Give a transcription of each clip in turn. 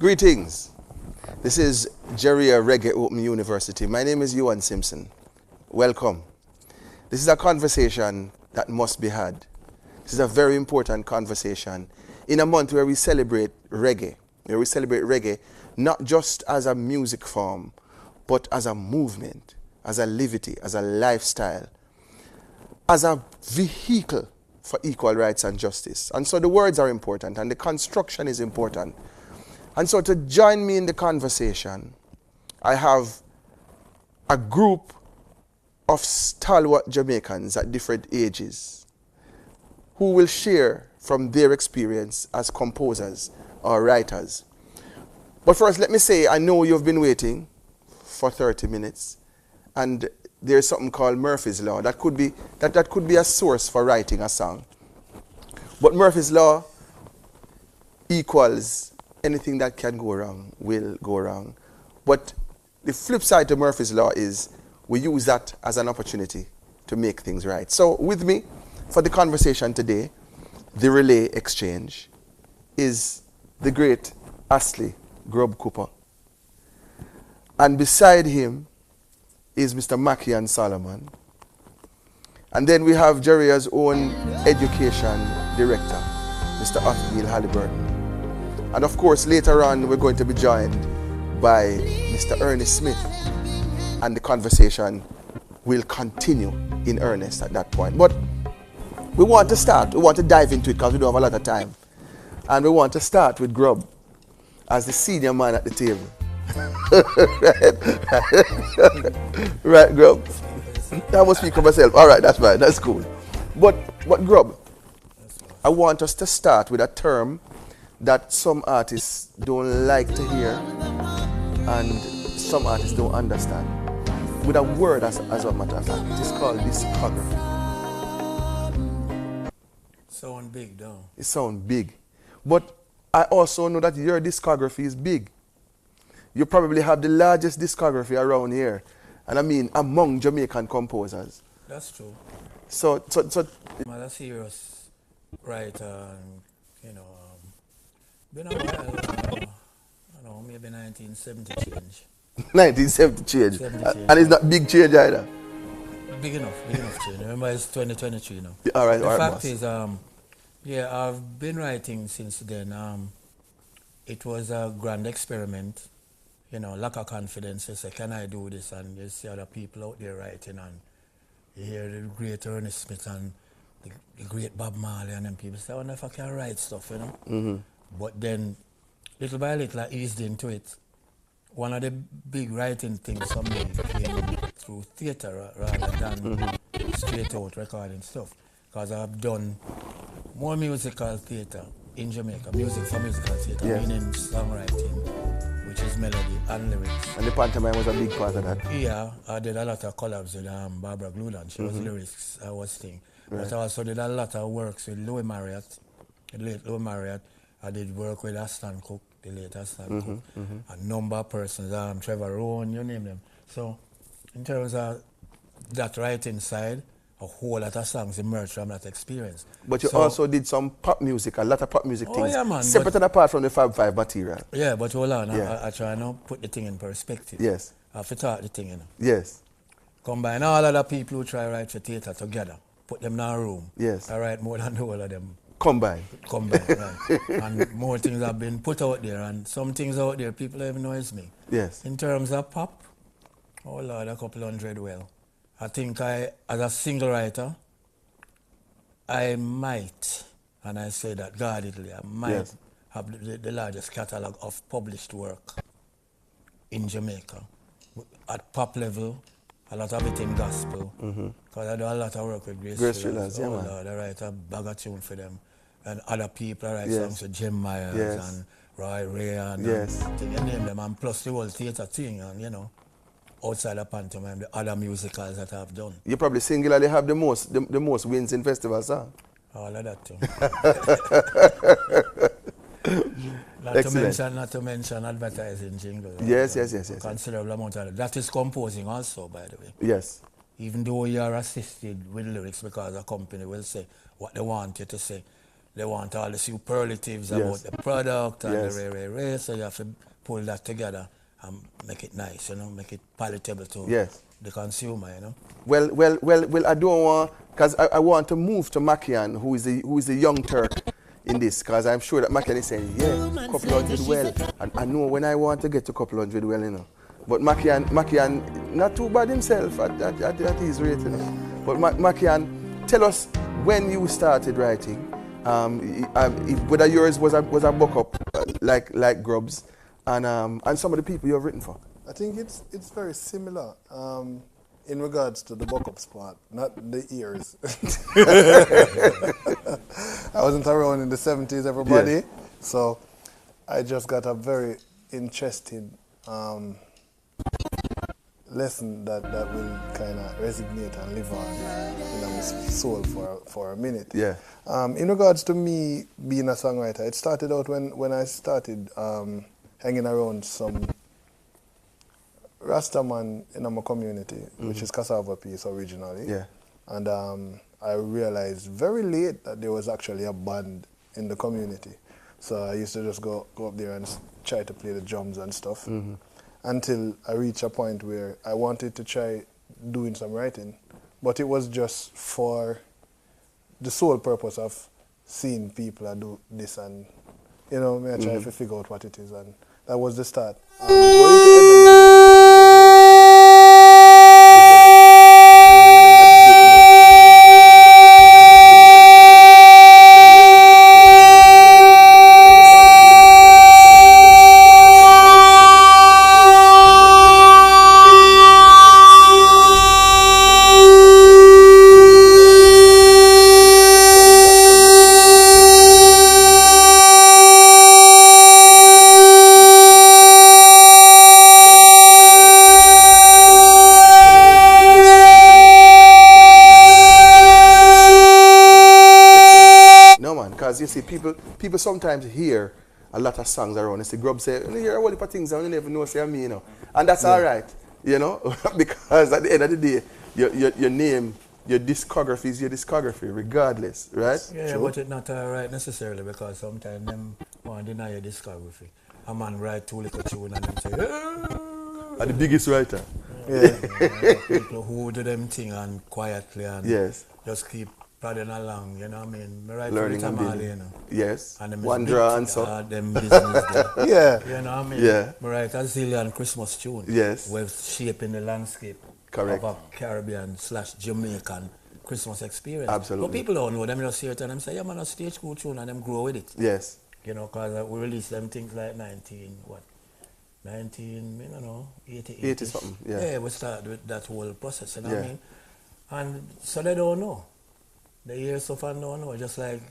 Greetings. This is Jeria Reggae Open University. My name is Ewan Simpson. Welcome. This is a conversation that must be had. This is a very important conversation in a month where we celebrate reggae. Where we celebrate reggae not just as a music form, but as a movement, as a livity, as a lifestyle, as a vehicle for equal rights and justice. And so the words are important and the construction is important. And so to join me in the conversation, I have a group of stalwart Jamaicans at different ages who will share from their experience as composers or writers. But first, let me say, I know you've been waiting for 30 minutes, and there's something called Murphy's Law. That could be a source for writing a song. But Murphy's Law equals anything that can go wrong will go wrong. But the flip side to Murphy's Law is we use that as an opportunity to make things right. So with me for the conversation today, the Relay Exchange, is the great Astley Grub Cooper. And beside him is Mr. Mackeehan Solomon. And then we have Jeria's own education director, Mr. Othniel Halliburton. And of course, later on, we're going to be joined by Mr. Ernie Smith. And the conversation will continue in earnest at that point. But we want to dive into it because we don't have a lot of time. And we want to start with Grub as the senior man at the table. Right, Grub. I must speak for myself. All right, that's fine. That's cool. But Grub, I want us to start with a term that some artists don't like to hear and some artists don't understand. With a word, as a matter of fact, it is called discography. Sound big, though. It sounds big. But I also know that your discography is big. You probably have the largest discography around here. And I mean, among Jamaican composers. That's true. So I'm a serious writer, and, been a while, I don't know, maybe 1970 change. 1970 change. 70 change. And it's not big change either. Big enough change. Remember, it's 2023 now. All right, the all right, fact boss. is, I've been writing since then. It was a grand experiment, lack of confidence. You say, can I do this? And you see other people out there writing, and you hear the great Ernie Smith and the great Bob Marley, and then people say, I wonder if I can write stuff, Mm-hmm. But then, little by little, I eased into it. One of the big writing things for me came through theatre rather than straight out recording stuff. Because I've done more musical theatre in Jamaica, music for musical theatre, meaning songwriting, which is melody and lyrics. And the pantomime was a big part of that. Yeah, I did a lot of collabs with Barbara Gludan. She was lyrics, I was singing. Right. But I also did a lot of works with Louis Marriott, the late Louis Marriott. I did work with Aston Cook, the late Aston Cook, a number of persons, Trevor Rowan, you name them. So, in terms of that writing side, a whole lot of songs emerged from that experience. But you also did some pop music, a lot of pop music things, yeah, man, separate and apart from the Fab Five material. Yeah, but hold on, I try to put the thing in perspective. Yes. I have to talk the thing, Yes. Combine all of the people who try to write for theatre together, put them in a room. Yes. I write more than the whole of them. Combine, right. And more things have been put out there, and some things out there people don't even know it's me. Yes. In terms of pop, oh Lord, a couple hundred well. I think as a single writer, I might, and I say that guardedly, I might have the largest catalogue of published work in Jamaica. At pop level, a lot of it in gospel, because I do a lot of work with Grace Thrillers. Yeah, oh Lord, I write a bag of tune for them. And other people, I write songs with Jim Myers and Roy Ray and you name them, and plus the whole theatre thing, and outside of pantomime, the other musicals that I've done. You probably singularly have the most wins in festivals, huh? All of that too. Not to mention advertising jingles. Yes. Considerable amount of that is composing also, by the way. Yes. Even though you are assisted with lyrics because a company will say what they want you to say, they want all the superlatives about the product and the rare, so you have to pull that together and make it nice, you know, make it palatable to the consumer, you know. Well, I don't want, because I want to move to Mackeehan, who is the young Turk in this, because I'm sure that Mackeehan is saying, yeah, couple hundred well, and I know when I want to get to couple hundred well, you know. But Mackeehan, not too bad himself at his rate, you know. But Mackeehan, tell us when you started writing, whether yours was a book up like Grub's, and some of the people you have written for. I think it's very similar in regards to the buck-ups part, not the ears. I wasn't around in the 70s, everybody, so I just got a very interesting lesson that will kind of resonate and live on in my soul for a minute. Yeah. In regards to me being a songwriter, it started out when I started hanging around some Rastaman in my community, which is Cassava Peace originally. Yeah. And I realized very late that there was actually a band in the community. So I used to just go up there and try to play the drums and stuff. Until I reached a point where I wanted to try doing some writing, but it was just for the sole purpose of seeing people do this, and you know, me I try to figure out what it is, and that was the start. You see, people sometimes hear a lot of songs around. They say, Grub say, you hear a whole heap of things and you never know say me, you know. And that's all right, you know, because at the end of the day, your name, your discography is your discography, regardless, right? Yeah, but it's not all right necessarily, because sometimes them want to deny your discography. A man write two little tune and them say, are the biggest writer. People who do them thing and quietly and just keep plodding along, you know what I mean? I write learning and building. You know. Yes. And one draw and so. Them business there. You know what I mean? Yeah. I write a zillion Christmas tune. Yes. With shaping the landscape. Correct. Of a Caribbean/Jamaican Christmas experience. Absolutely. But people don't know. Them just hear it and them say, yeah man, a stage cool tune, and them grow with it. Yes. You know, because we released them things like 88. 80 something, Yeah, we started with that whole process, you know what I mean? And so they don't know. They hear stuff and don't know, just like,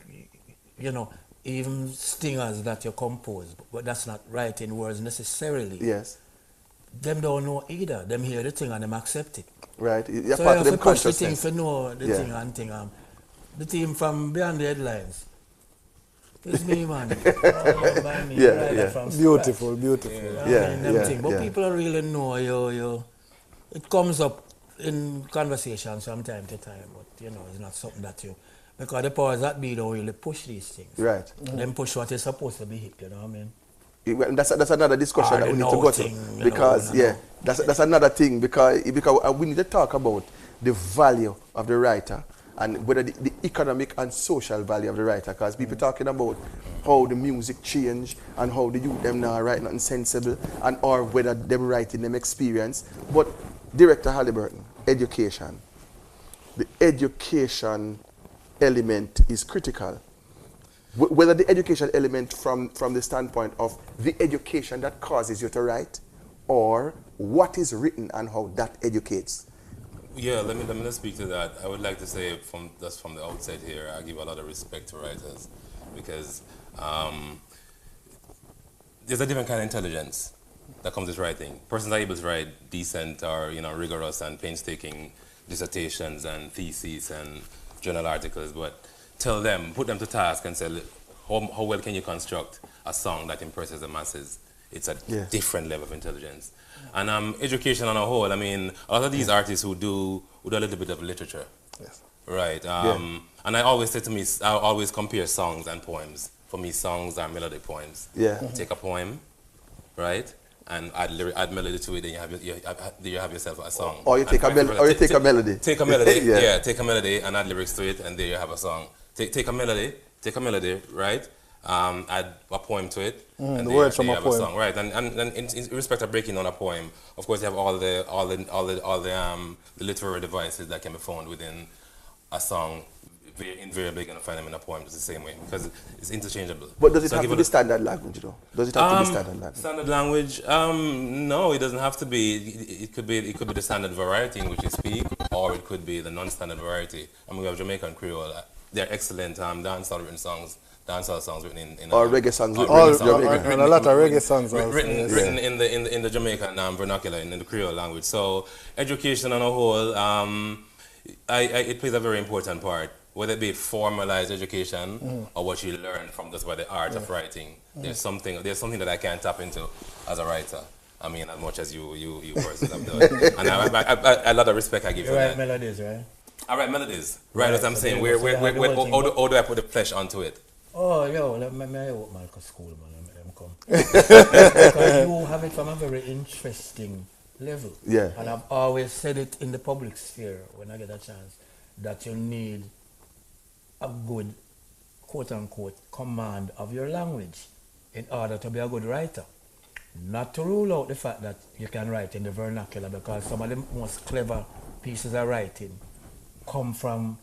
you know, even stingers that you compose, but that's not writing words necessarily. Yes. Them don't know either. Them hear the thing and them accept it. Right. You're so part you of have them to push the consciousness. thing to know the thing and thing. The team from Beyond the Headlines. It's me, man. Beautiful. But people don't really know it comes up in conversation from time to time, but you know, it's not something that you, because the powers that be don't really push these things. Right. Them push what is supposed to be hip, you know what I mean? That's another discussion that we need to go to, because that's another thing, because we need to talk about the value of the writer and whether the economic and social value of the writer, because people talking about how the music change and how the youth them now write nothing sensible, and or whether them writing them experience. But Director Halliburton, education. The education element is critical. Whether the education element from the standpoint of the education that causes you to write, or what is written and how that educates. Yeah, let me speak to that. I would like to say from the outset here, I give a lot of respect to writers, because there's a different kind of intelligence that comes with writing. Persons are able to write decent or rigorous and painstaking dissertations and theses and journal articles, but tell them, put them to task and say, how well can you construct a song that impresses the masses? It's a different level of intelligence. And education on a whole, I mean, a lot of these artists who do a little bit of literature, Right. And I always compare songs and poems. For me, songs are melodic poems. Yeah. Take a poem, right, and add melody to it, then you have yourself a song. Or you take a melody. Take a melody. Take a melody. Yeah. Take a melody and add lyrics to it, and there you have a song. Take a melody, right? Add a poem to it, and the words there from you a have poem. a song, right? And in respect of breaking down a poem, of course, you have all the literary devices that can be found within a song. Invariably going to find them in a poem just the same way because it's interchangeable. But does it So have to be standard language, though? Does it have to be standard language? Standard language? No, it doesn't have to be. It could be the standard variety in which you speak, or it could be the non-standard variety. I mean, we have Jamaican Creole. They're excellent dancehall songs written in or reggae songs. And a lot of reggae songs written in the Jamaican vernacular, in the Creole language. So education on a whole, it plays a very important part. Whether it be formalized education or what you learn from just by the art of writing, there's something that I can't tap into as a writer. I mean, as much as you persons have done, and a lot of respect I give you for write that. melodies, right? I write melodies, right? As I'm so saying, they- so they have the whole thing, how do I put the flesh onto it? Oh, yo, let me open my school, man. Let them come. Because you have it from a very interesting level. Yeah. And I've always said it in the public sphere when I get a chance that you need a good, quote-unquote, command of your language in order to be a good writer. Not to rule out the fact that you can write in the vernacular, because some of the most clever pieces of writing come from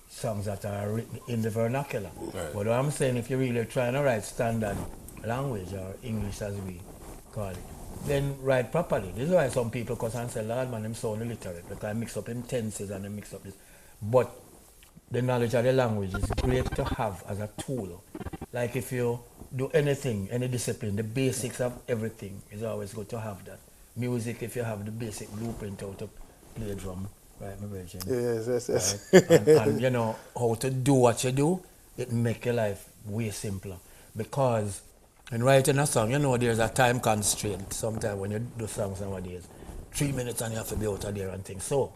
songs that are written in the vernacular. Right. But what I'm saying, if you're really trying to write standard language, or English as we call it, then write properly. This is why some people cuss and say, Lord man, I'm so illiterate, because I mix up in tenses and I mix up this. But the knowledge of the language is great to have as a tool. Like if you do anything, any discipline, the basics of everything is always good to have that. Music, if you have the basic blueprint how to play a drum, right, my virgin? Yes. Right? and you know how to do what you do, it make your life way simpler. Because in writing a song, you know there's a time constraint sometimes when you do songs nowadays. 3 minutes and you have to be out of there and things. So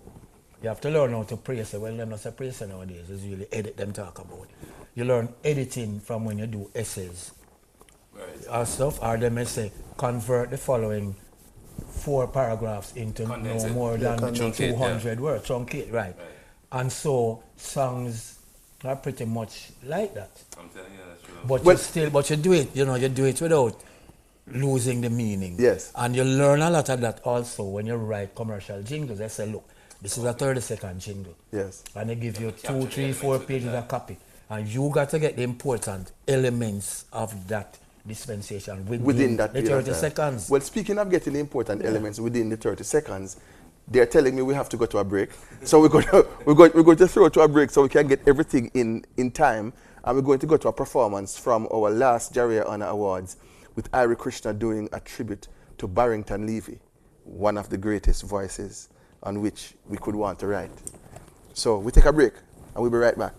you have to learn how to praise. Well, they're not say praise nowadays. It's really edit them talk about. You learn editing from when you do essays. Right. Or stuff, or they may say convert the following 4 paragraphs into Condense no it. more than Truncate, 200 words. Truncate, right. And so songs are pretty much like that. I'm telling you that's true. But you do it, you do it without losing the meaning. Yes. And you learn a lot of that also when you write commercial jingles. They say, look, this is a 30-second jingle. Yes. And they give you Capture 2, the 3, elements 4 within pages that. of copy. And you got to get the important elements of that dispensation within that the period of 30 time. seconds. Well, speaking of getting the important elements within the 30 seconds, they're telling me we have to go to a break. So we're going to throw to a break so we can get everything in time. And we're going to go to a performance from our last Jaria Honor Awards with Ira Krishna doing a tribute to Barrington Levy, one of the greatest voices on which we could want to write. So we take a break and we'll be right back.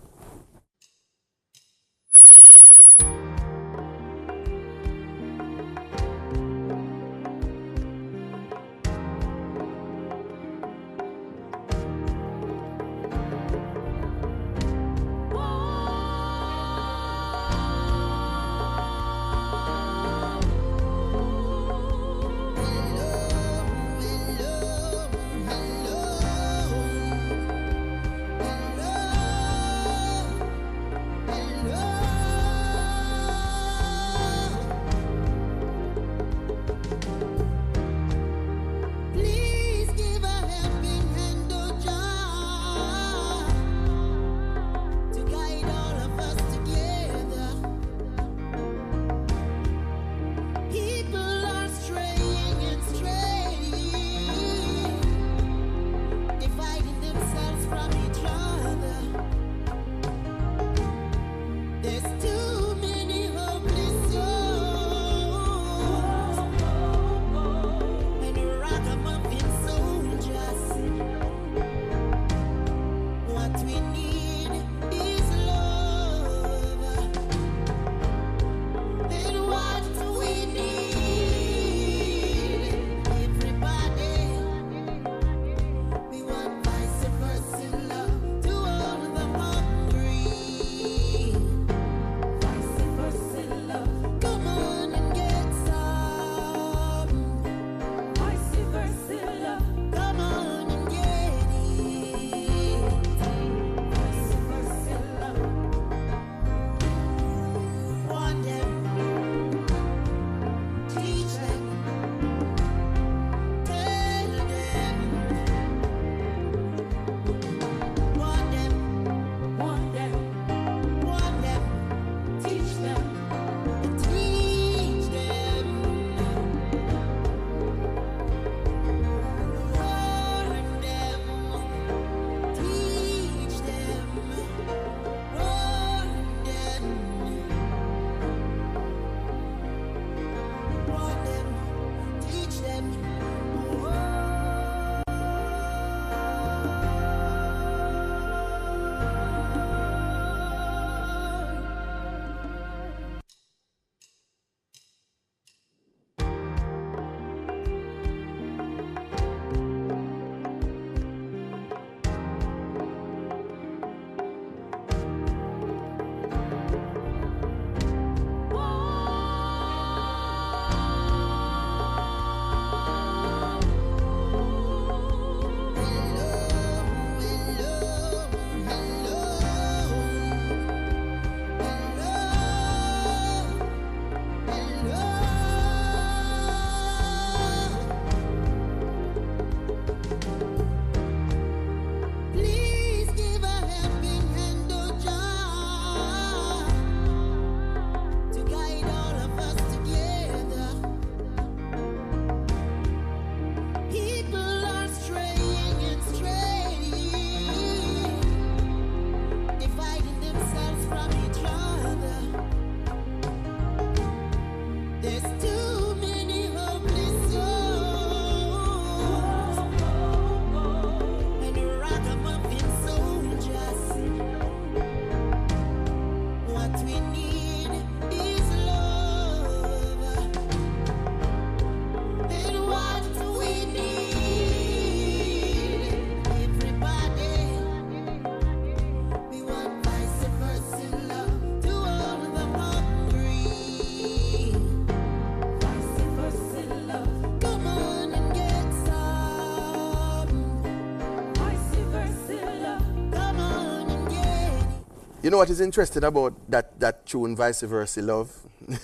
You know what is interesting about that tune, Vice Versa, Love?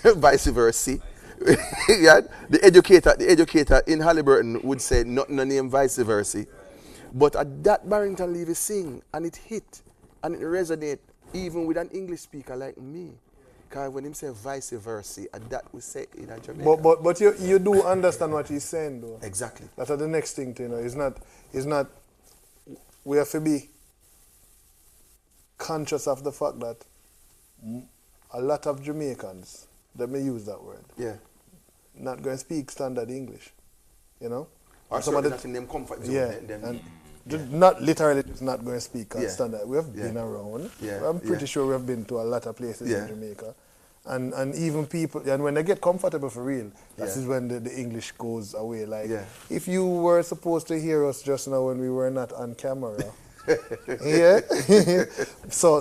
Vice Versa. Yeah, the educator in Halliburton would say nothing no name Vice Versa. But at that Barrington Levy sing, and it hit, and it resonate even with an English speaker like me. Because when him say Vice Versa, at that we say in a Jamaica. But you do understand what he's saying, though. Exactly. That's the next thing to, you know. It's not, we have to be conscious of the fact that a lot of Jamaicans, let me use that word, not going to speak standard English, you know? Or somebody not in them comfort zone. Yeah, not literally just not going to speak standard. We have been around. Yeah. I'm pretty sure we have been to a lot of places in Jamaica. And even people, and when they get comfortable for real, that is when the English goes away. Like, if you were supposed to hear us just now when we were not on camera, so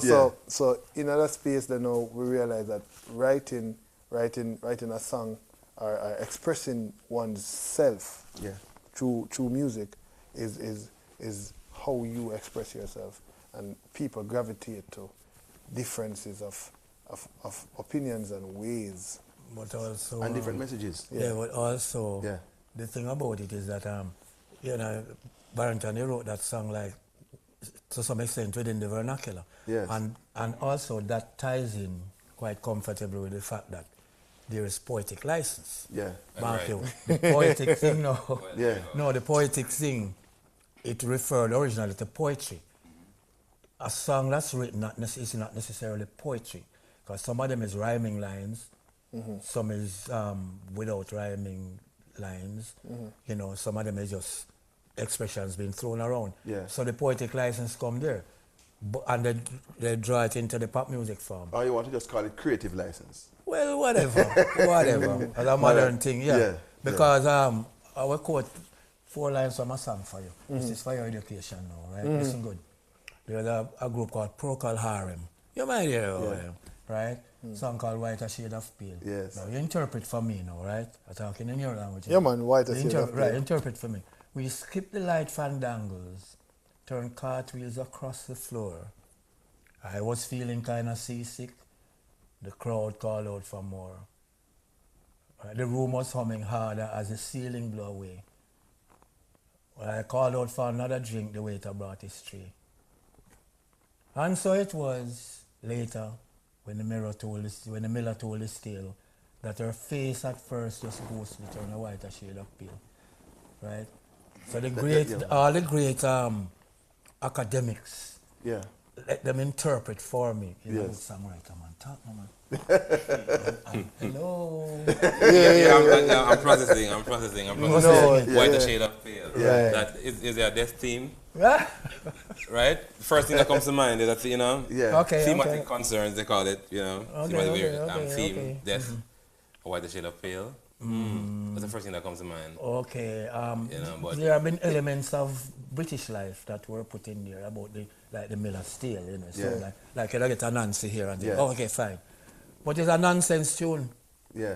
in other space, then now we realize that writing a song or expressing one's self through music is how you express yourself, and people gravitate to differences of opinions and ways, but also and different messages. But also the thing about it is that you know, Barrington, he wrote that song like to some extent within the vernacular. Yes. And also that ties in quite comfortably with the fact that there is poetic license. Yeah. Matthew. The poetic thing, no. Yeah. No, the poetic thing, it referred originally to poetry. A song that's written is not necessarily poetry, because some of them is rhyming lines, some is without rhyming lines, you know, some of them is just expressions being thrown around. Yeah. So the poetic license come there, and they draw it into the pop music form. Or you want to just call it creative license? Well, whatever. As a modern thing, Because I will quote 4 lines from a song for you. This is for your education now, right? Listen good. There's a group called Procol Harum. You might hear of them, right? Song called White a Shade of Pale. Yes. Now you interpret for me now, right? I'm talking in your language. Yeah, man, White a Shade of Pale. Right, interpret for me. We skip the light fandangles, turn cartwheels across the floor. I was feeling kind of seasick. The crowd called out for more. The room was humming harder as the ceiling blew away. When I called out for another drink, the waiter brought his tray. And so it was later when the miller told this tale that her face at first just ghostly turned a whiter shade of pale. Right? So all the great academics, let them interpret for me. You know, songwriter, man. Talk, man. Hello. I'm processing. White a Shade of Pale. That is their death theme. Right? First thing that comes to mind is that, you know, thematic concerns, they call it, you know, theme, death, White a Shade of Pale. That's the first thing that comes to mind. Okay. You know, but there have been elements of British life that were put in there about the Miller's Tale, you know. So like you get a Nancy here and there. Oh, okay, fine. But it's a nonsense tune. Yeah.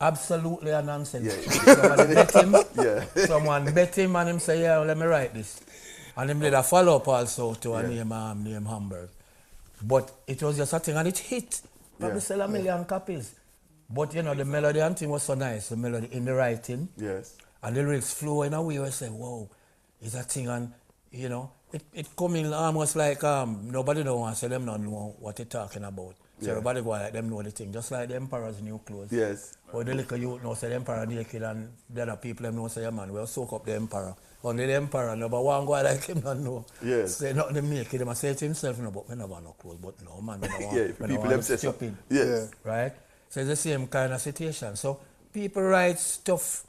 Absolutely a nonsense tune. Somebody bet him. Someone bet him and him say, yeah, let me write this. And him did a follow-up also to a name Hamburg. But it was just a thing and it hit. Probably sell 1 million copies. But you know, the melody and thing was so nice, the melody in the writing. Yes. And the lyrics flow in a way where I say, wow, it's a thing, and you know, it come in almost like nobody don't want to say them not know what they're talking about. So everybody go like them know the thing, just like the emperor's new clothes. Yes. Or the little youth know say the emperor naked, and the other people them know say, yeah man, we'll soak up the emperor. Only the emperor, number one go like him not know. Yes. Say nothing them naked, they must say to himself, no, but we never no clothes, but no man, we don't want, yeah, people them say stupid. Yes. Right? So it's the same kind of situation. So people write stuff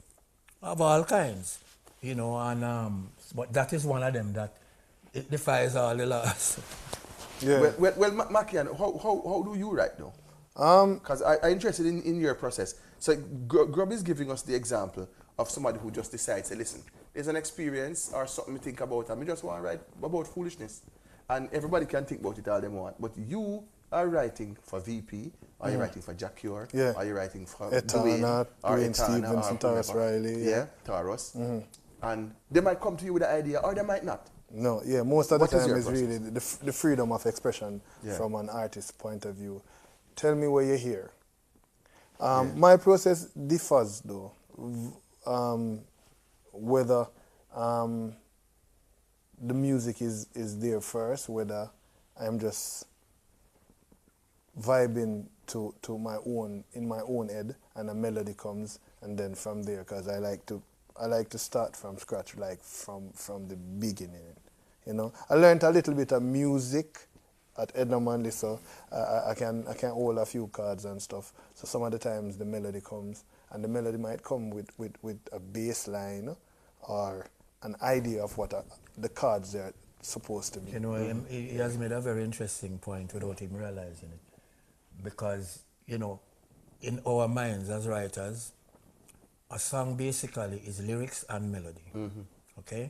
of all kinds, you know, and but that is one of them that it defies all the laws. Yeah. Well, Mackeehan, how do you write now? Because I'm interested in your process. So Grub is giving us the example of somebody who just decides, say, listen, there's an experience or something to think about, and we just want to write about foolishness. And everybody can think about it all they want. But you are writing for VP, are you writing for Jack Cure? Are you writing for Etana, or Dwayne Stevens, and Taurus Riley. Taurus. And they might come to you with an idea, or they might not. No, yeah, most of the What is time your is process? really the freedom of expression from an artist's point of view. Tell me what you hear. My process differs though, whether the music is there first, whether I'm just vibing to my own, in my own head, and a melody comes, and then from there, because I like to start from scratch, like from the beginning. You know, I learned a little bit of music at Edna Manley, so I can hold a few chords and stuff. So some of the times the melody comes, and the melody might come with a bass line or an idea of what the chords are supposed to be. You know, he has made a very interesting point without him realizing it. Because, you know, in our minds as writers, a song basically is lyrics and melody, okay?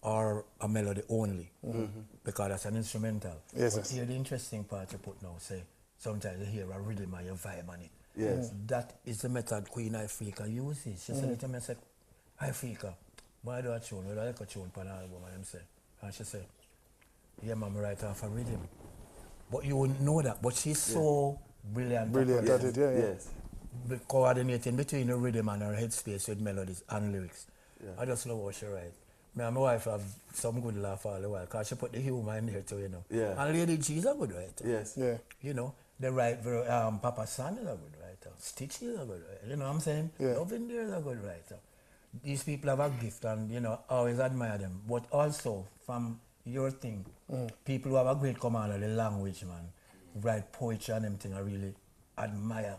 Or a melody only, because that's an instrumental. Yes, But yes. here the interesting part you put now, say, sometimes you hear a rhythm and you vibe on it. Yes. That is the method Queen Ifrica uses. She said to me, I said, Ifrica, why do I tune? Why do I like a tune for an album? And say, and she said, yeah, mama, write off a rhythm. But you wouldn't know that. But she's so brilliant. Brilliant at it, yeah. Yes. Coordinating between the rhythm and her headspace with melodies and lyrics. Yeah. I just love what she writes. Me and my wife have some good laugh all the while because she put the humor in there too, you know. Yeah. And Lady G is a good writer. Yes. Yeah. You know, they write very, Papa San is a good writer. Stitch is a good writer. You know what I'm saying? Yeah. Love in there is a good writer. These people have a gift and, you know, I always admire them. But also, from your thing, people who have a great command of the language, man, write poetry and them thing, I really admire.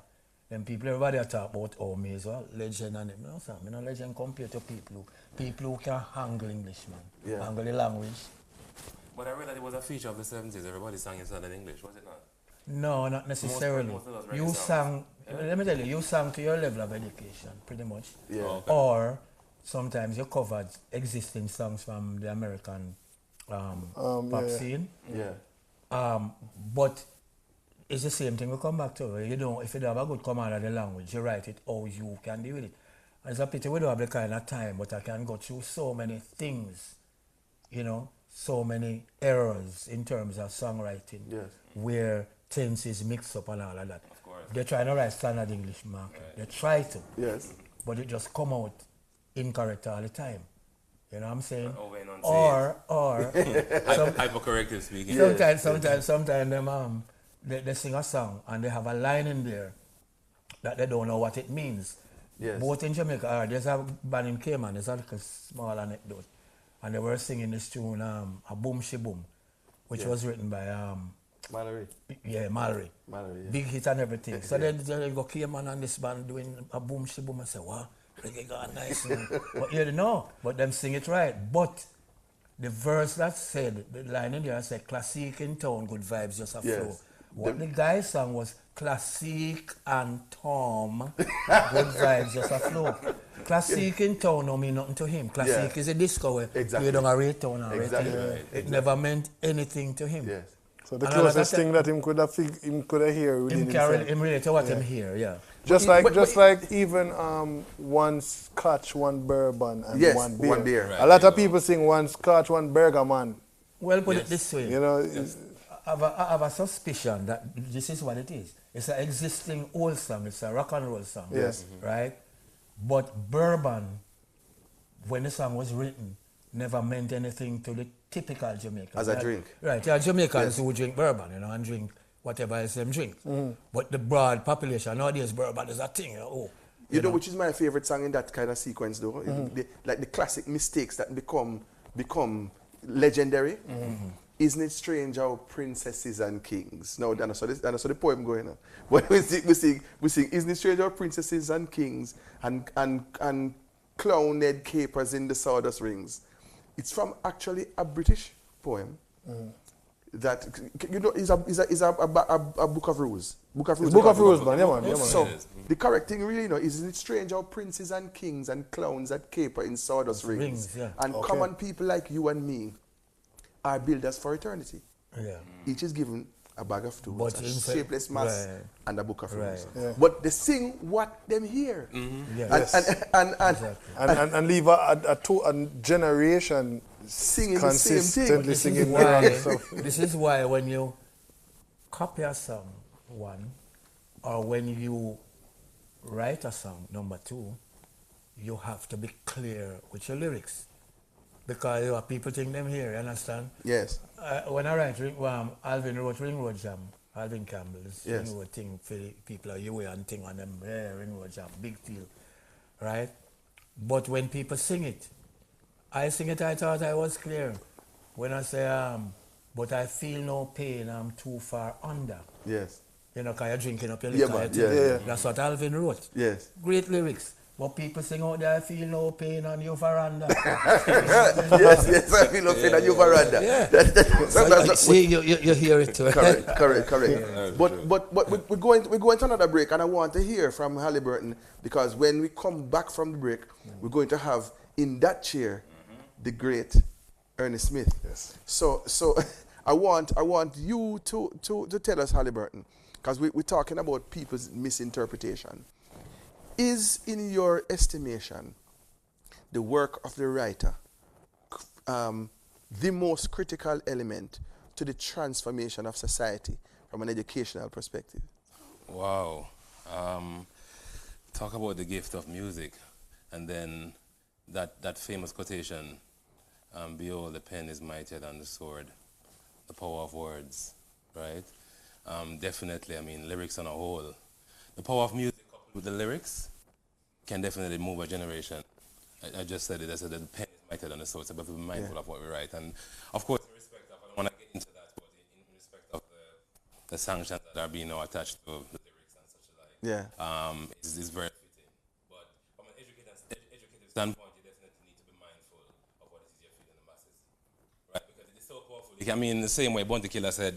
Them people, everybody talk about me as well, legend and them. You know, Sam, you know, legend compared to people who can handle English, man. Yeah. Handle the language. But I read that it was a feature of the 70s. Everybody sang inside in English, was it not? No, not necessarily. most of those reggae You songs. sang, let me tell you, you sang to your level of education, pretty much. Yeah. Oh, okay. Or sometimes you covered existing songs from the American pop scene. Yeah. But it's the same thing we come back to. You know, if you don't have a good command of the language, you write it how you can deal with it. And it's a pity we don't have the kind of time, but I can go through so many things, you know, so many errors in terms of songwriting, Yes. where tenses mix up and all of that. Of course. They're trying to write standard English, Mark. They try to, Yes. but it just come out incorrect all the time. You know what I'm saying? Over Or some, Hypercorrective speaking. sometimes them they sing a song and they have a line in there that they don't know what it means. Yes. Both in Jamaica, there's a band in Cayman, there's like a small anecdote, and they were singing this tune, A Boom She Boom, which was written by Mallory. Mallory. Mallory, yeah. Big hit and everything. So then they go Cayman and this band doing A Boom She Boom and say, wow, reggae got nice. But you know, but them sing it right. But the verse that said, the line in there said, classic in town, good vibes just a Yes. flow. What the guy sang was classic and Tom, good vibes just a flow. Classic in town don't mean nothing to him. Classic is a disco where Exactly. you don't a rate town or Exactly. rate. Right. It never meant anything to him. Yes. So the And closest another thing that him could have hear within himself. Him relate to what him hear, yeah. Just like even one scotch, one bourbon, and Yes, one beer. one beer. Right. A lot of people sing one scotch, one burger, man. Well, put it this way. You know, I have a suspicion that this is what it is. It's an existing old song. It's a rock and roll song. Yes. Right? But bourbon, when the song was written, never meant anything to the typical Jamaican. As a drink. Right. There are Jamaicans who drink bourbon, you know, and drink whatever else them drink. But the broad population, nowadays, bourbon is a thing. You know which is my favorite song in that kind of sequence, though? Like the classic mistakes that become legendary. Isn't it strange how princesses and kings? No, and I saw the poem going on. But we sing, isn't it strange how princesses and kings and clowned capers in the sawdust rings? It's from actually a British poem that is a book of rules. Book of rules. Book of Rules, man. Yeah, man. Yeah, man. So the correct thing really, isn't it strange how princes and kings and clowns that caper in sawdust rings, yeah. and common people like you and me are builders for eternity. Yeah. Each is given A bag of tools, But a in fact- shapeless mass, right. and a book of rules. Right. Yeah. But they sing what them hear. Yes. And Exactly. And leave a generation Singing the same thing. consistently This is singing the why- wrong stuff. This is why when you copy a song, one, or when you write a song, number two, you have to be clear with your lyrics. Because you know, people think them here, you understand? Yes. When I write, Alvin wrote Ring Road Jam, Alvin Campbell's Yes. Ring Road thing for the people of UA and thing on them, Ring Road Jam, big deal, right? But when people sing it, I sing it, I thought I was clear. When I say, but I feel no pain, I'm too far under. Yes. You know, because you're drinking up your Yeah, liquor. man, you think. yeah. That's what Alvin wrote. Yes. Great lyrics. But people sing out there, I feel no pain on your veranda. yes, I feel no pain on you, veranda. Yeah. See, you hear it too. Correct. But we're going to another break, and I want to hear from Halliburton, because when we come back from the break, we're going to have in that chair the great Ernie Smith. Yes. So I want you to tell us, Halliburton, because we're talking about people's misinterpretation. Is, in your estimation, the work of the writer the most critical element to the transformation of society from an educational perspective? Wow. Talk about the gift of music, and then that famous quotation, behold, the pen is mightier than the sword, the power of words, right? Definitely, I mean, lyrics on a whole. The power of music coupled with the lyrics can definitely move a generation. I just said it, I said that the pen is mightier than the sword, so we have to be mindful of what we write. And of course, in respect of, I don't want to get into that, but in respect of the sanctions that are being now attached to the lyrics and such like, it's very fitting. But from an educative standpoint, you definitely need to be mindful of what it is you're feeding the masses, right? Because it is so powerful. I mean, the same way Bounty Killer said,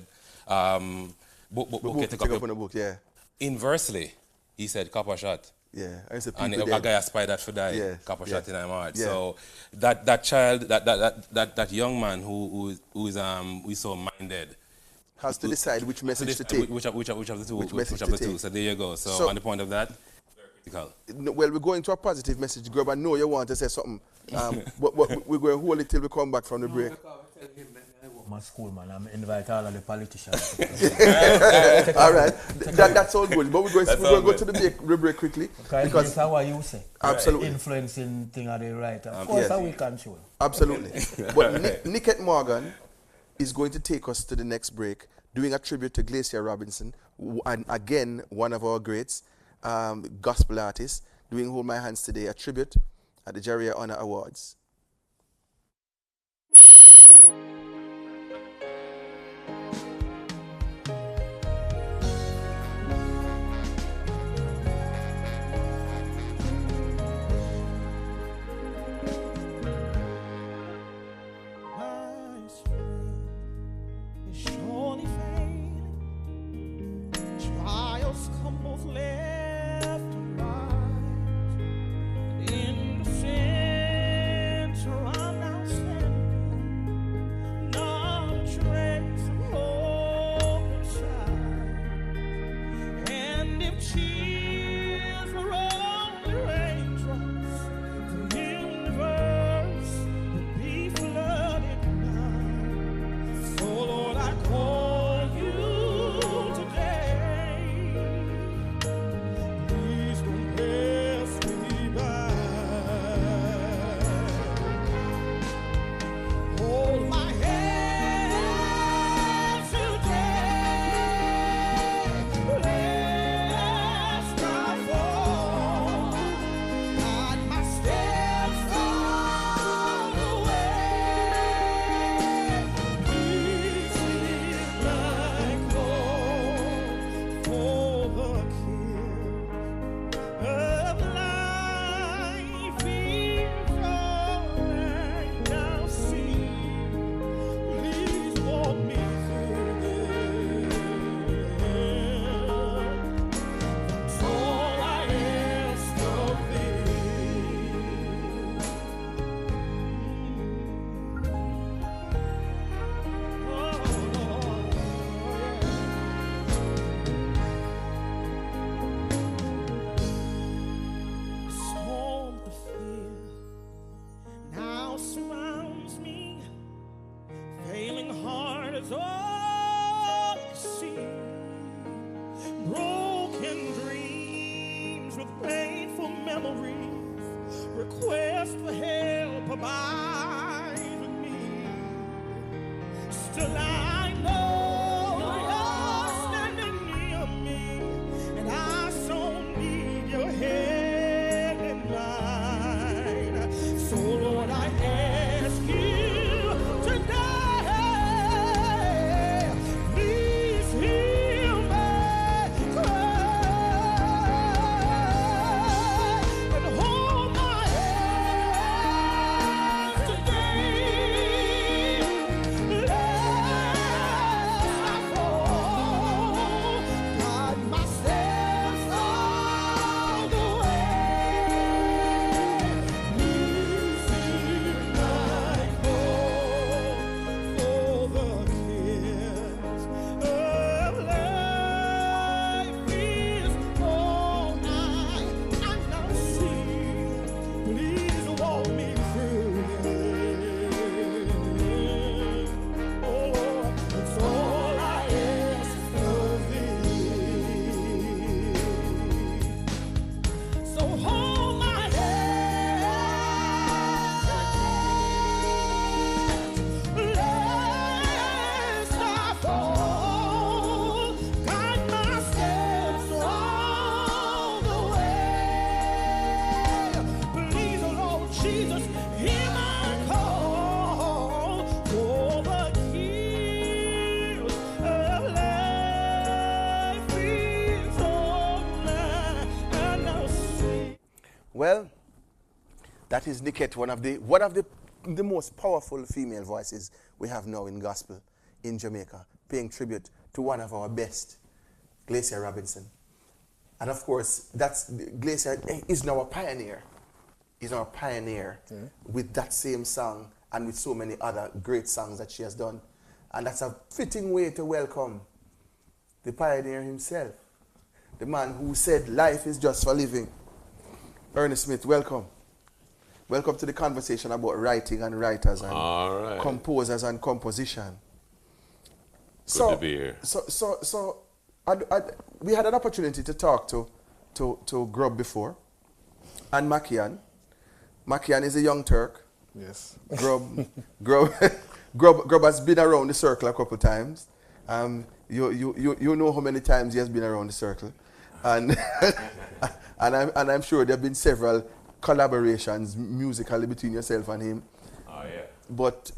book, take up on a book, yeah. Inversely, he said, copper shot. Yeah, And a guy aspired for die, yeah, copper shot in my heart. Yeah. So that child, that young man who is so minded, has to decide which message to take. Which of the two? Which message of to the two? take. So there you go. So on the point of that, very critical. Well, we're going to a positive message, Grub. I know you want to say something, but we're going to hold it till we come back from the break. My school, man, I'm invite all of the politicians. All right, that's all good. But we're going to go to the break quickly. Because that's what you say. Absolutely. Influencing thing of the writer. Of course, yes. we control. Absolutely. But Nicket Morgan is going to take us to the next break, doing a tribute to Glacier Robinson, and again, one of our greats, gospel artists, doing Hold My Hands today, a tribute at the Jaria Honor Awards. In the same is all you see. Broken dreams with painful memories. Request for help abide with me. Still I know you're standing near me, and I so need your hand in mine. So Lord, I ask you today, please hear my cry and hold my hand today. Lest I fall, guide my steps all the way. Please hear my call for the cares of life is all I now see. Please walk me through it. Oh, it's all I ask of thee. So hold my hand, lest I fall. Guide my steps all the way. Please, Lord Jesus, hear my call for the keys of life is all I now see. Well, that is Niket, one of the most powerful female voices we have now in gospel in Jamaica, paying tribute to one of our best, Glacier Robinson. And of course, that's Glacier is now a pioneer. He's now a pioneer with that same song and with so many other great songs that she has done. And that's a fitting way to welcome the pioneer himself, the man who said life is just for living. Ernie Smith, welcome. Welcome to the conversation about writing and writers and All right. composers and composition. Good to be here. So we had an opportunity to talk to Grub before, and Mackeehan. Mackeehan is a young Turk. Yes. Grub has been around the circle a couple of times. You know how many times he has been around the circle, and I'm sure there have been several collaborations musically between yourself and him. Oh yeah. But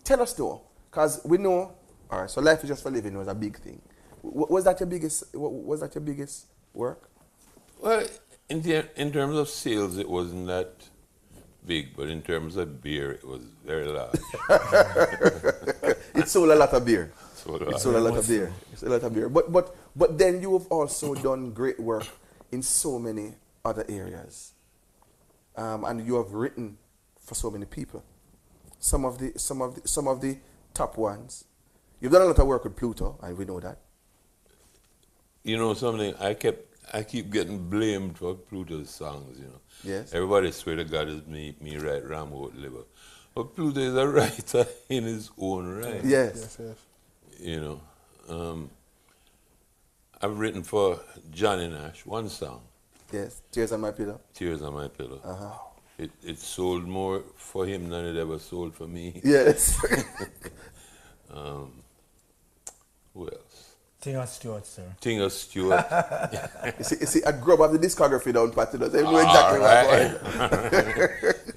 tell us though, because we know. All right, so Life is Just for Living was a big thing. Was that your biggest? Was that your biggest work? Well, in terms of sales, it wasn't that big, but in terms of beer, it was very large. It sold a lot of beer. It sold a lot of beer. It's a lot of beer. But then you have also done great work in so many other areas, and you have written for so many people. Some of the top ones. You've done a lot of work with Pluto, and we know that. You know something? I keep getting blamed for Pluto's songs. You know. Yes. Everybody swear to God is me write Rambo with liver, but Pluto is a writer in his own right. Yes. You know, I've written for Johnny Nash one song. Yes. Tears on My Pillow. Tears on My Pillow. Uh-huh. It sold more for him than it ever sold for me. Yes. Who else? Tinga Stewart, sir. Tinga Stewart. you see, I grew up with the discography down pat. They know exactly what I'm going.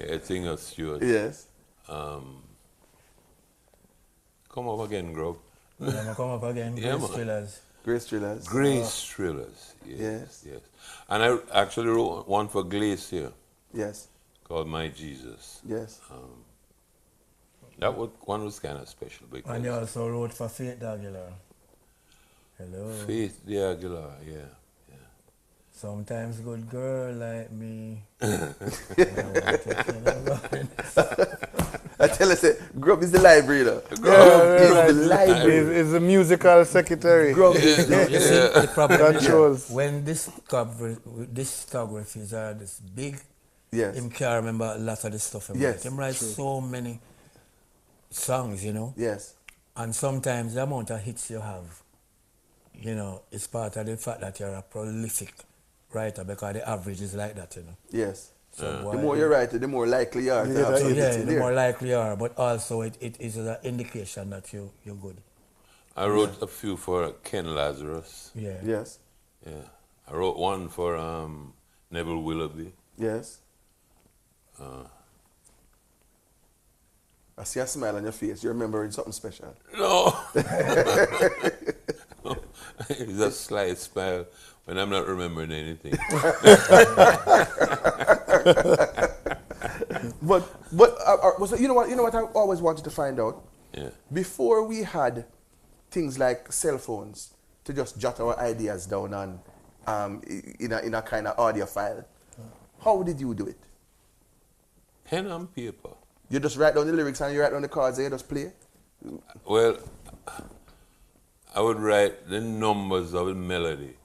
Yeah, Tinga Stewart. Yes. Come up again, Grub. Yeah, come up again. Yeah, Grace man. Thrillers. Grace Thrillers. Grace Thrillers. Yes. Yes. And I actually wrote one for Glacier Yes. called My Jesus. Yes. That one was kind of special because And you also wrote for Faith Aguilar. Hello. Faith the Aguilar, yeah. Sometimes good girl like me. I tell you, Grub is the library, though. Grub is the library. He's the musical secretary. Grub You see, the problem Controls. when discographies are this big, Yes. him can't remember a lot of the stuff. Yes, Him write true. so many songs, you know. Yes. And sometimes the amount of hits you have, you know, is part of the fact that you're a prolific writer because the average is like that, you know. Yes. So The more you write, the more likely you are to have some hits in the there. more likely you are, but also it is an indication that you're good. I wrote a few for Ken Lazarus. Yeah. Yes. Yeah. I wrote one for Neville Willoughby. Yes. I see a smile on your face. You're remembering something special. No. It's a slight smile when I'm not remembering anything. But you know what I always wanted to find out? Yeah. Before we had things like cell phones to just jot our ideas down on in a kind of audio file, how did you do it? Pen and paper. You just write down the lyrics and you write down the chords and you just play? Well, I would write the numbers of the melody.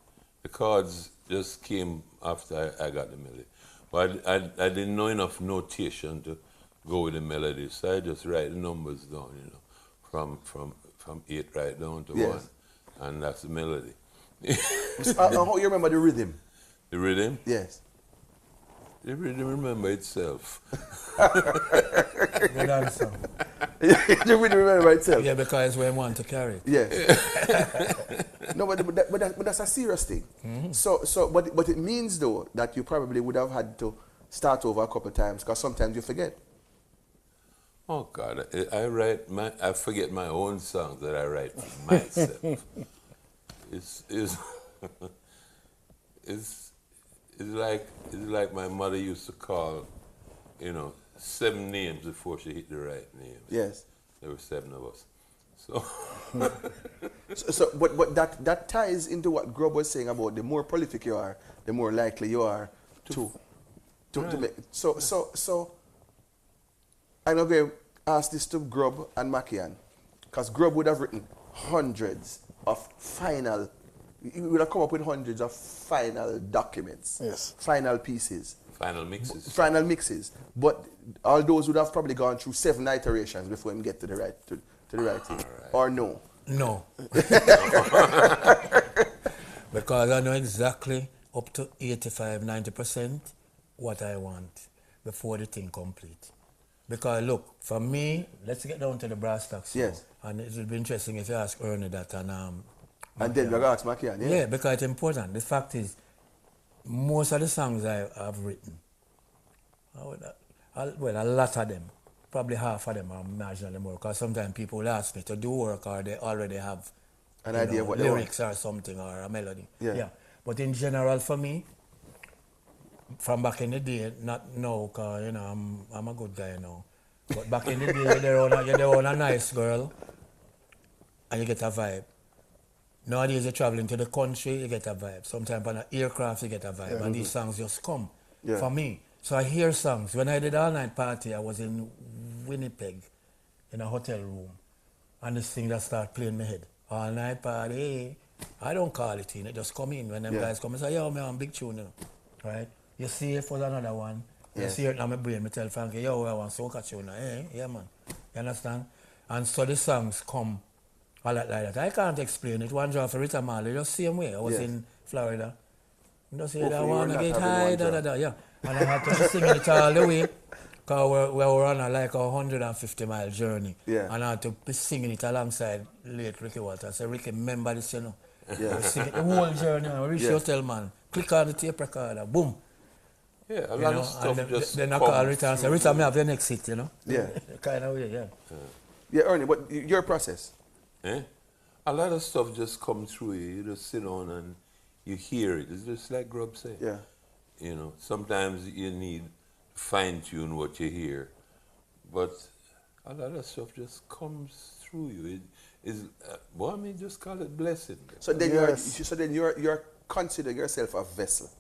The chords just came after I got the melody. But I didn't know enough notation to go with the melody, so I just write the numbers down, you know, from 8 right down to Yes. 1, and that's the melody. How you remember the rhythm? The rhythm? Yes. The rhythm remember itself. Good answer. The rhythm remember itself? Yeah, because we want to carry it. Yes. No, but that's a serious thing. Mm-hmm. But it means though that you probably would have had to start over a couple of times because sometimes you forget. Oh God, I forget my own songs that I write for myself. It's like my mother used to call, you know, 7 names before she hit the right names. Yes. There were 7 of us. So but that ties into what Grub was saying about the more prolific you are, the more likely you are to make. So I'm going to ask this to Grub and Mackeehan, because Grub would have written hundreds of final. He would have come up with hundreds of final documents. Yes. Final pieces. final mixes. Final mixes. But all those would have probably gone through 7 iterations before him get to the right thing. Right. Or no. No. Because I know exactly up to 85-90% what I want before the thing complete. Because look, for me, let's get down to the brass tacks. Yes. And it will be interesting if you ask Ernie that and then you're going to ask Mackeehan, yeah, because it's important. The fact is, most of the songs I have written, a lot of them, probably half of them are marginally more, because sometimes people will ask me to do work or they already have an idea of what they want. lyrics or something or a melody. Yeah. But in general, for me, from back in the day, not now, because you know, I'm a good guy now. But back in the day, you're on a nice girl and you get a vibe. Nowadays, you're traveling to the country, you get a vibe. Sometimes on an aircraft, you get a vibe. And these songs just come for me. So I hear songs. When I did all-night party, I was in Winnipeg in a hotel room. And this thing that started playing in my head. All-night party. I don't call it in. It just come in. When them guys come and say, yo, man, I'm big tune, you know. Right? You see it for another one. You see it in my brain. I tell Frankie, yo, I want soca tune. Yeah, man. You understand? And so the songs come a lot like that. I can't explain it. One job for Rita Marley, just same way. I was in Florida. Just say, I want to get high, yeah. And I had to be singing it all the way. Because we were on a 150-mile journey. Yeah. And I had to be singing it alongside late Ricky Walter. I said, Ricky, remember this, you know. Yeah. We sing it the whole journey. I reach the hotel, man. Click on the tape recorder, boom. Yeah, a lot of stuff just then I call Rita and say, Rita, may have your next hit, you know. Yeah. Kind of way, yeah. Yeah, Ernie, but your process? A lot of stuff just comes through you. You just sit on and you hear it. It's just like Grub said. Yeah. You know, sometimes you need fine-tune what you hear, but a lot of stuff just comes through you. Just call it blessing. So then you're considering yourself a vessel.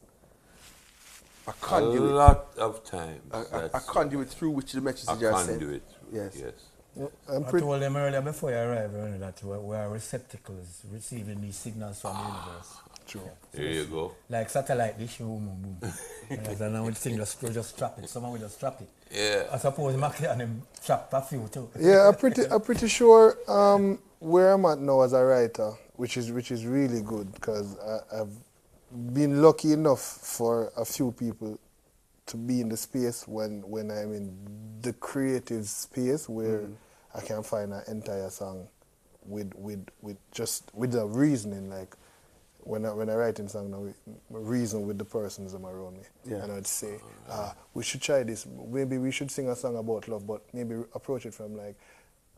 A conduit. A lot of times. A conduit through which the message are sent. A conduit. Yes. Yes. I'm I pretty. told them earlier before you arrived, Ernie, that we are receptacles receiving these signals from the universe. True. There you go. Like satellite dish, boom, boom. And now we think just trap it. Someone will just trap it. Yeah. I suppose Mackeehan them trap a few too. Yeah, I'm pretty sure where I'm at now as a writer, which is really good because I've been lucky enough for a few people to be in the space when I'm in the creative space where I can find an entire song with the reasoning. Like when I write in song now, reason with the persons that are around me. Yeah. And I'd say, we should try this. Maybe we should sing a song about love, but maybe approach it from like,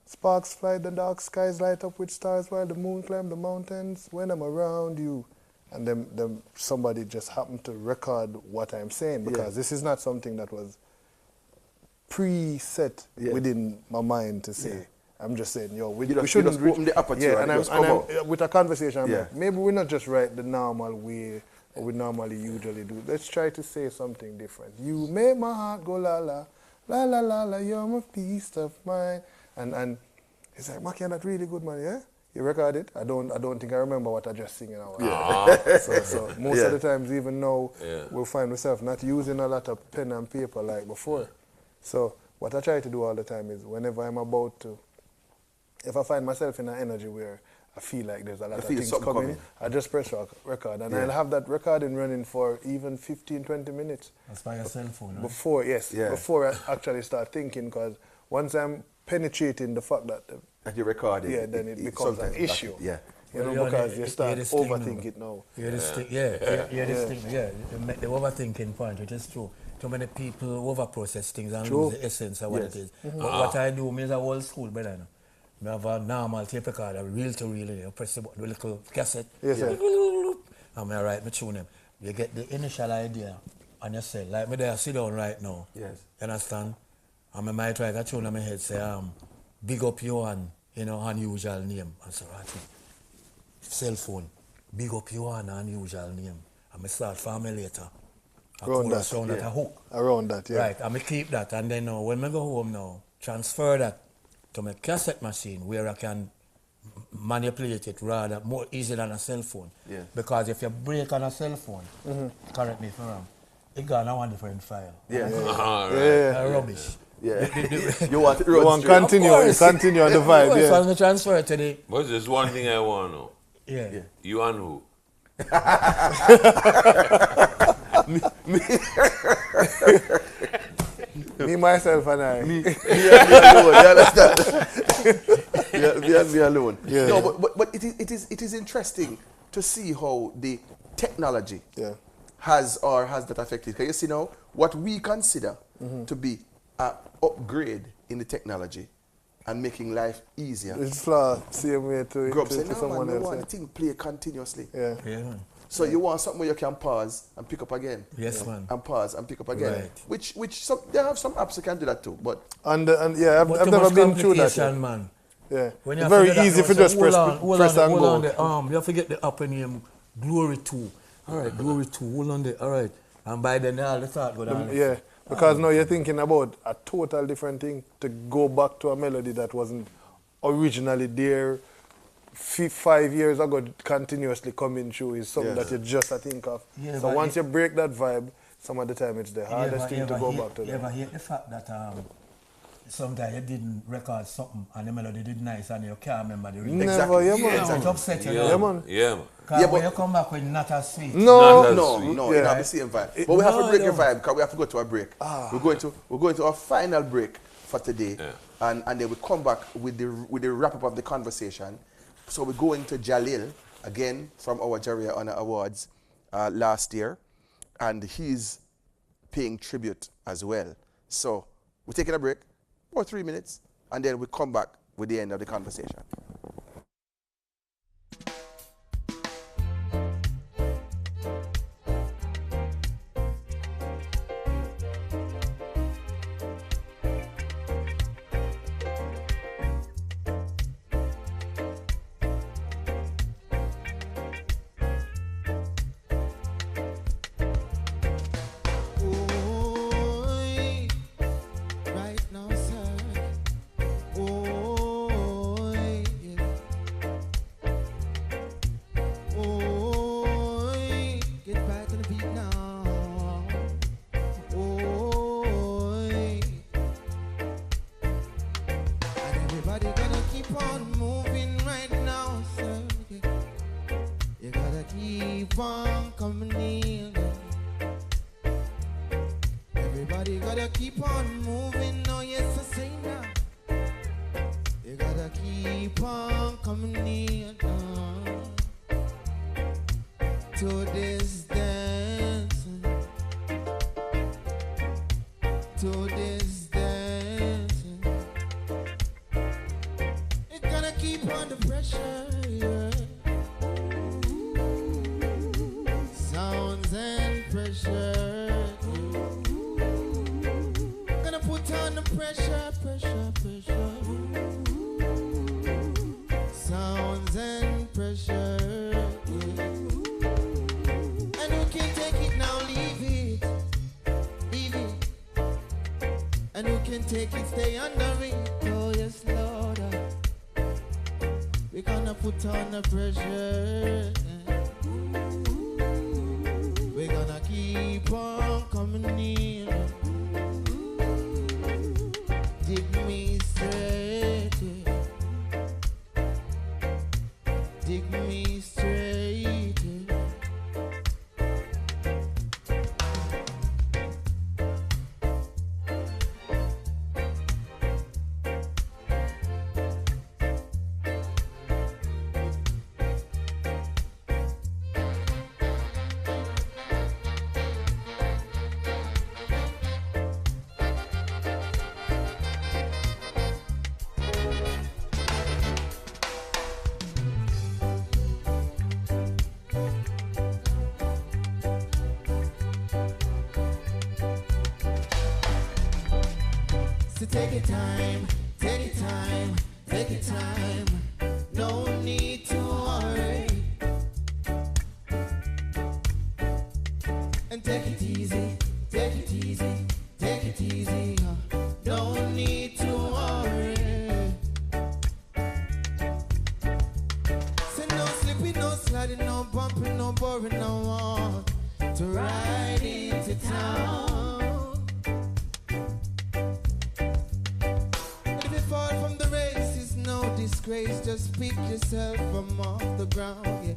sparks fly, the dark skies light up with stars while the moon climb the mountains when I'm around you. And then somebody just happened to record what I'm saying because this is not something that was preset within my mind to say. Yeah. I'm just saying, we shouldn't open the aperture and I'm with a conversation, I'm like, maybe we're not just write the normal way or we normally usually do. Let's try to say something different. You make my heart go la la, la la la la, you're my peace of mind. And he's like, Mackeehan, that's really good, man, yeah? You record it? I don't think I remember what I just singing out. Yeah. So most of the times, even now, we'll find ourselves not using a lot of pen and paper like before. So what I try to do all the time is whenever I'm about to, if I find myself in an energy where I feel like there's a lot of things coming, I just press record. And I'll have that recording running for even 15, 20 minutes. That's by your cell phone, right? Before I actually start thinking, because once I'm penetrating the fact that you're recording, then it becomes an issue. Yeah. You know, because you start overthinking it now. The overthinking point, which is true. Too many people over-process things and lose the essence of what it is. But what I do, is a old school, brother. I have a normal tape recorder, reel-to-reel, you press the button, the little cassette. Yes, sir. And I write my tune them. You get the initial idea and you say, like me there, sit down right now. Yes. You understand? And I might write a tune in my head, say, big up you and, unusual name. And so right, cell phone, big up you and unusual name. And I start formulator. Around that, a hook. Around that, yeah. Right, and I keep that. And then when I go home now, transfer that to my cassette machine where I can manipulate it rather more easy than a cell phone. Yeah. Because if you break on a cell phone, correct me if I'm wrong, it got a one different file. Rubbish. Yeah. You want to continue on the vibe, yeah. So I transfer it to the... But there's one thing I want to know. Yeah. You and who? Me, myself, and I. Me alone. You understand? Me alone. Yeah. No, but it is interesting to see how the technology has that affected. Because you see now, what we consider to be an upgrade in the technology and making life easier. It's flaw, same way to Grub said, no, someone man, else. I want the thing play continuously. Yeah. Man. So you want something where you can pause and pick up again. Yes, man. And pause and pick up again. Right. Which they have some apps that can do that too. But I've never been through that. Man. Yeah. When it's very easy for just press and go. You have to get the app name Glory 2. All right, Glory 2. Hold on there. All right. And by then all the thought go down. Yeah. Because now you're thinking about a total different thing to go back to a melody that wasn't originally there 5 years ago, continuously coming through is something that you just think of. Yeah, so once you break that vibe, some of the time it's the hardest thing to go back to. You ever hear the fact that sometimes you didn't record something and the melody did nice and you can't remember the rhythm? Never, yeah, man. It's upset you. Yeah, man. Yeah, man. Because when you come back with not as sweet. No, you have the same vibe. But we have to break the vibe because we have to go to a break. We're going to our final break for today, and then we come back with the wrap up of the conversation. So we're going to Jalil again from our Jaria Honor Awards last year, and he's paying tribute as well. So we're taking a break for 3 minutes, and then we come back with the end of the conversation. Right now, sir. Oh, keep on coming in. Everybody gotta keep on moving. Oh yes, I say now. You gotta keep on coming in to this dancing, to this dancing. You gotta keep on the pressure, yeah. Sounds and pressure. Gonna put on the pressure, pressure, pressure. Sounds and pressure, yeah. And who can take it now, leave it, leave it. And who can take it, stay under it. Oh yes, Lord, we're gonna put on the pressure, yeah. We're gonna keep on coming in. Dig me straight, yeah. Dig me straight, yeah. So take your time, take your time, take your time. No need to worry. And take it easy, take it easy, take it easy. No need to worry. So no slipping, no sliding, no bumping, no boring, no one to ride into town. Disgrace, just pick yourself from off the ground, yeah.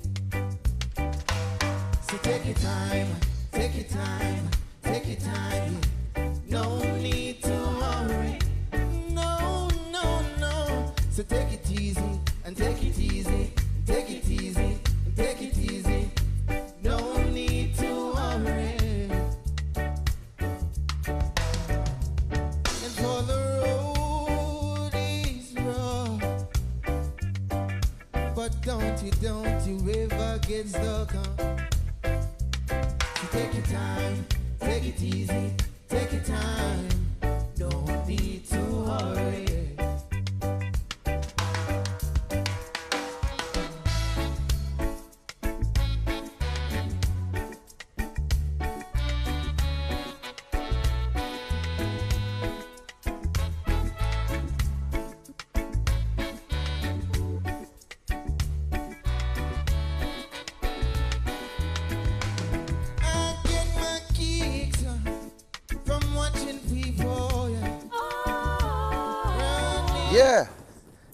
So take your time, take your time, take your time, yeah. No need to worry, no, no, no. So take it easy, and take it easy, and take it easy, and take it easy. No need to worry. And for the road is rough, but don't you ever get stuck on. So take your time, take it easy, take your time. No need to hurry.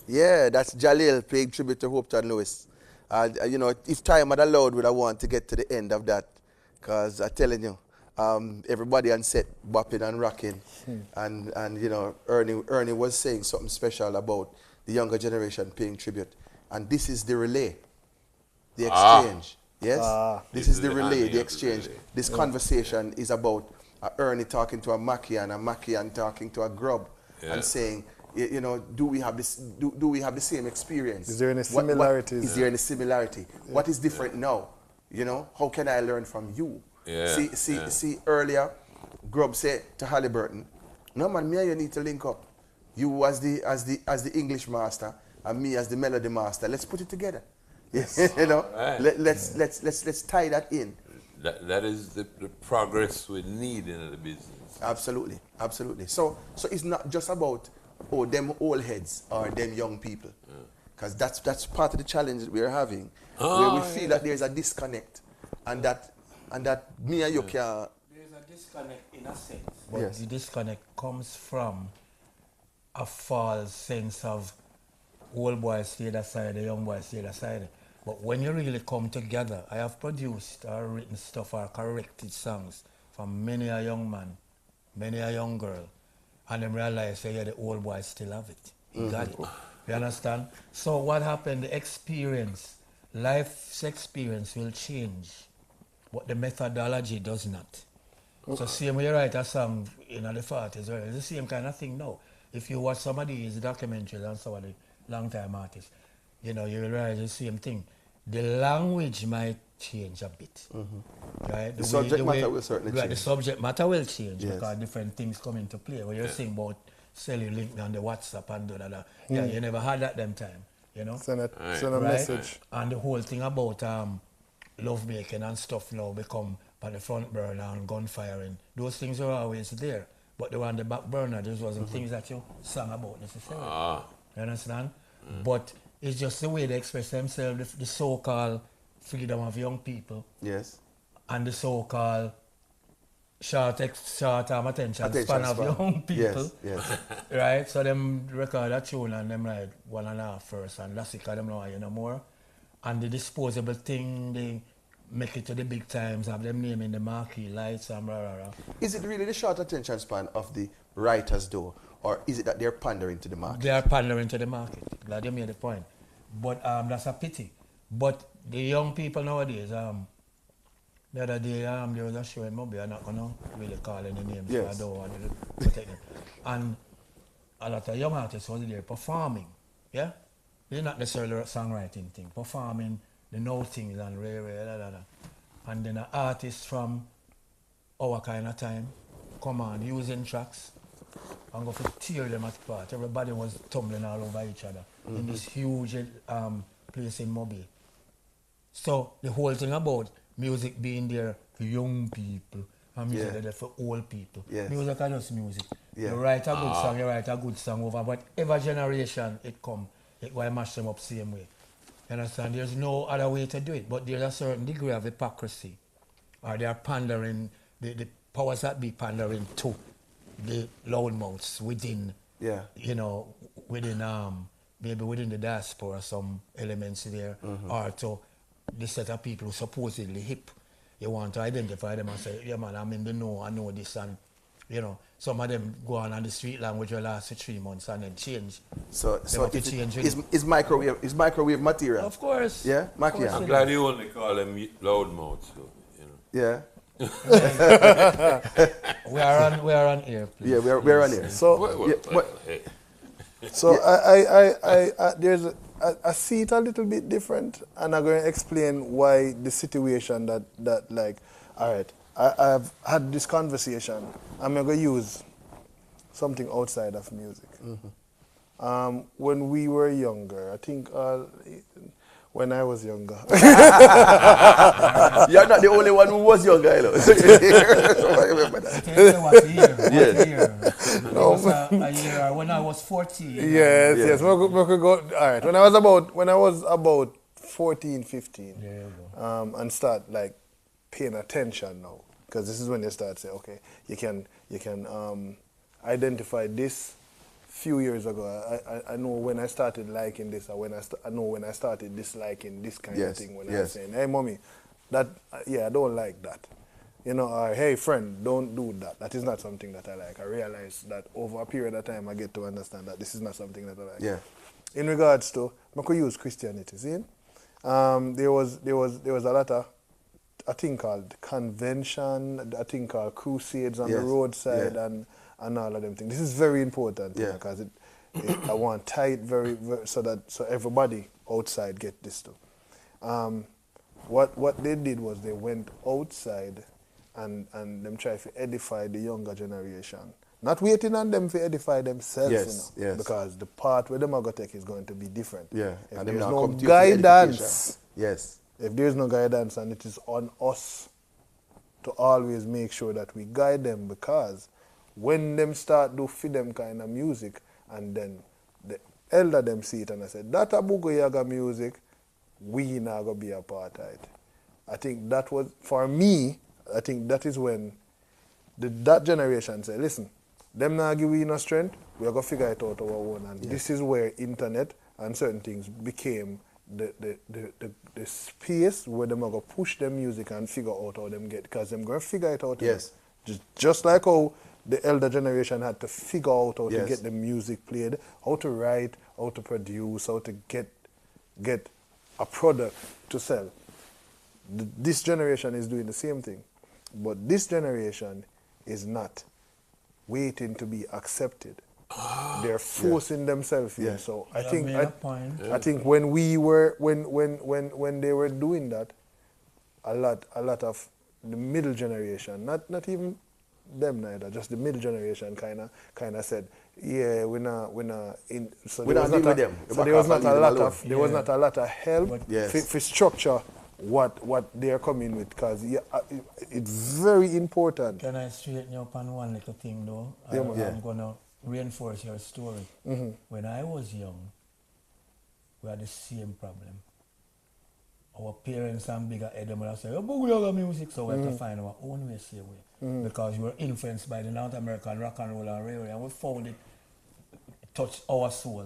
Yeah, that's Jalil paying tribute to Hopeton Lewis. You know, if time had allowed, would I want to get to the end of that, because I'm telling you, everybody on set bopping and rocking, and you know, Ernie was saying something special about the younger generation paying tribute, and this is the relay, the exchange. Yes, this is the relay, the exchange. This conversation is about Ernie talking to a Mackeehan, and Mackeehan talking to a Grub, and saying, you know, do we have this? Do we have the same experience? Is there any similarities? Is there any similarity? Yeah. What is different now? You know, how can I learn from you? Yeah. See. Earlier, Grub said to Halliburton, "No man, me and you need to link up. You as the English master, and me as the melody master. Let's put it together. Yes. You know, right. Let's tie that in. That is the progress we need in the business. Absolutely. So it's not just about them old heads or them young people, because that's part of the challenge that we are having, where we feel that there is a disconnect, and that me and you can. There is a disconnect in a sense, but the disconnect comes from a false sense of old boy stay that side, the young boy stay that side. But when you really come together, I have produced or written stuff or corrected songs from many a young man, many a young girl, and them realize, say, yeah, the old boy still have it. He got it. You understand? So what happened, the experience, life's experience will change, but the methodology does not. So same when you write a song in the 40s, right? It's the same kind of thing now. If you watch some of these documentaries and some of the long time artists, you know, you realize the same thing. The language might change a bit. Right? The subject matter will certainly change. The subject matter will change Yes. because different things come into play. When you're saying about selling link on the WhatsApp and da. Yeah, you never had that them time, you know? Send a Right? message. And the whole thing about love making and stuff now become on the front burner and gunfiring. Those things were always there, but they were on the back burner. Those wasn't things that you sang about necessarily. You understand? But it's just the way they express themselves, the so-called freedom of young people Yes. and the so-called short attention span Attention of span. young people. Yes. Right? So them record a tune and them like 1.5 verse and that's it because them know you no more. And the disposable thing, they make it to the big times, have them name in the marquee lights and blah, blah, blah. Is it really the short attention span of the writers, though, or is it that they're pandering to the market? They are pandering to the market. Glad you made the point. But that's a pity. But the young people nowadays, the other day there was a show in Mobile, I'm not going to really call any names, Yes. so I don't want to protect them. And a lot of young artists was there performing, yeah? They're not necessarily a songwriting thing, performing the know things and and then an artist from our kind of time come on using tracks and go for tear them apart. Everybody was tumbling all over each other in this huge place in Mobile. So the whole thing about music being there for young people and music there for old people. Yes. Music is just music. Yeah. You write a good song, you write a good song over whatever generation it come, it will mash them up same way. You understand? There's no other way to do it, but there's a certain degree of hypocrisy. Or they are pandering, the powers that be pandering to the loudmouths within, you know, within maybe within the diaspora, some elements there, or to the set of people who supposedly hip. You want to identify them and say, yeah man, I'm in the know, I know this, and you know, some of them go on the street language will last for 3 months and then change. So have to change it. is microwave material? Of course. Yeah, Mackeehan. I'm glad you only call them loudmouths, though. You know. Yeah. We are on air, please. Yeah, we're on air. So, Hey. so I there's I see it a little bit different, and I'm going to explain why the situation that like, all right, I've had this conversation. I'm going to use something outside of music. When we were younger, I think when I was younger. You're not the only one who was younger, you know. Remember that. What year? It was a year when I was 14. Yes. We could go. All right. When I was about 14, 15, There you go. and start like paying attention now, because this is when you start say, okay, you can identify this. Few years ago, I know when I started liking this, or I know when I started disliking this kind of thing. When I was saying, "Hey, mommy, that I don't like that," you know, or "Hey, friend, don't do that." That is not something that I like. I realize that over a period of time, I get to understand that this is not something that I like. Yeah. In regards to, I could use Christianity. See, there was a lot of a thing called convention, a thing called crusades on the roadside, and all of them things. This is very important because I want to tie it very so everybody outside get this too. What they did was they went outside and them try to edify the younger generation. Not waiting on them to edify themselves, you know, because the part where them are going to take is going to be different. Yeah. If And there's them now no come to you for guidance, yes. if there's no guidance, and it is on us to always make sure that we guide them, because when them start do for them kind of music, and then the elder them see it and I said, that a bugo yaga music, we not gonna be a part of it. I think that was, for me, I think that is when that generation said, listen, them not give we no strength, we are gonna figure it out our own. And this is where internet and certain things became the space where them are going to push their music and figure out how them get, because them going to figure it out. Yes. Just like how the elder generation had to figure out how to Yes. get the music played, how to write, how to produce, how to get a product to sell. This generation is doing the same thing. But this generation is not waiting to be accepted. They're forcing themselves in. Yeah. So You have made a point. I think when they were doing that, a lot of the middle generation, not even them neither, just the middle generation kind of said, yeah, we're not in. So We're there not was dealing not with them. So there was not a lot of There was not a lot of help But- Yes. for structure what they are coming with, because it's very important. Can I straighten you up on one little thing though? Yeah, man. I'm going to reinforce your story. When I was young, we had the same problem. Our parents and bigger head them would say, oh, boogaloo music, so we have to find our own way, say way. Because we were influenced by the North American rock and roll and reggae, and we found it touched our soul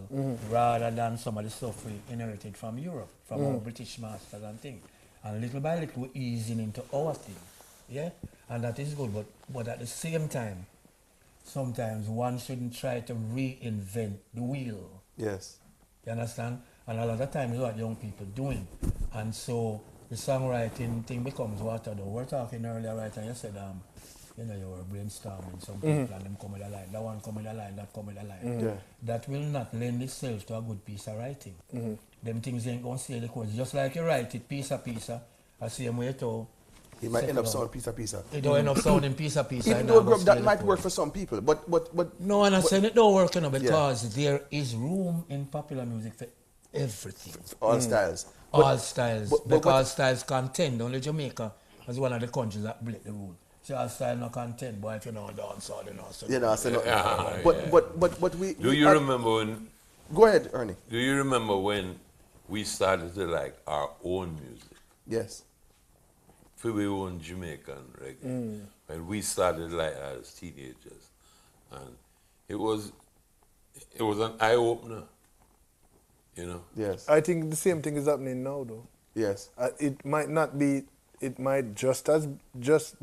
rather than some of the stuff we inherited from Europe, from our British masters and things. And little by little we're easing into our thing. Yeah? And that is good, but at the same time, sometimes one shouldn't try to reinvent the wheel. Yes. You understand? And a lot of times what young people doing. And so the songwriting thing becomes what I do. We were talking earlier, right, and you said, you were brainstorming some people and them come with a line. That one come with a line, that come with a line. Yeah. That will not lend itself to a good piece of writing. Them things ain't going to say the chords. Just like you write it piece a piece, I see him with it. It might end up sounding piece of piece. It don't end up sounding piece a piece. Even though Grub, that might work for some people, but No, and I'm saying it don't work, because there is room in popular music for everything. all styles. All styles. but Because styles contend. Only Jamaica is one of the countries that break the rule. See, all style no contend, but if you know dance or you know. So You know, I say no. Yeah, But we. Do you remember when? Go ahead, Ernie. Do you remember when we started to like our own music? Yes. For we own Jamaican reggae. When we started like as teenagers, and it was an eye opener. You know. Yes. I think the same thing is happening now, though. Yes. It might not be. It might just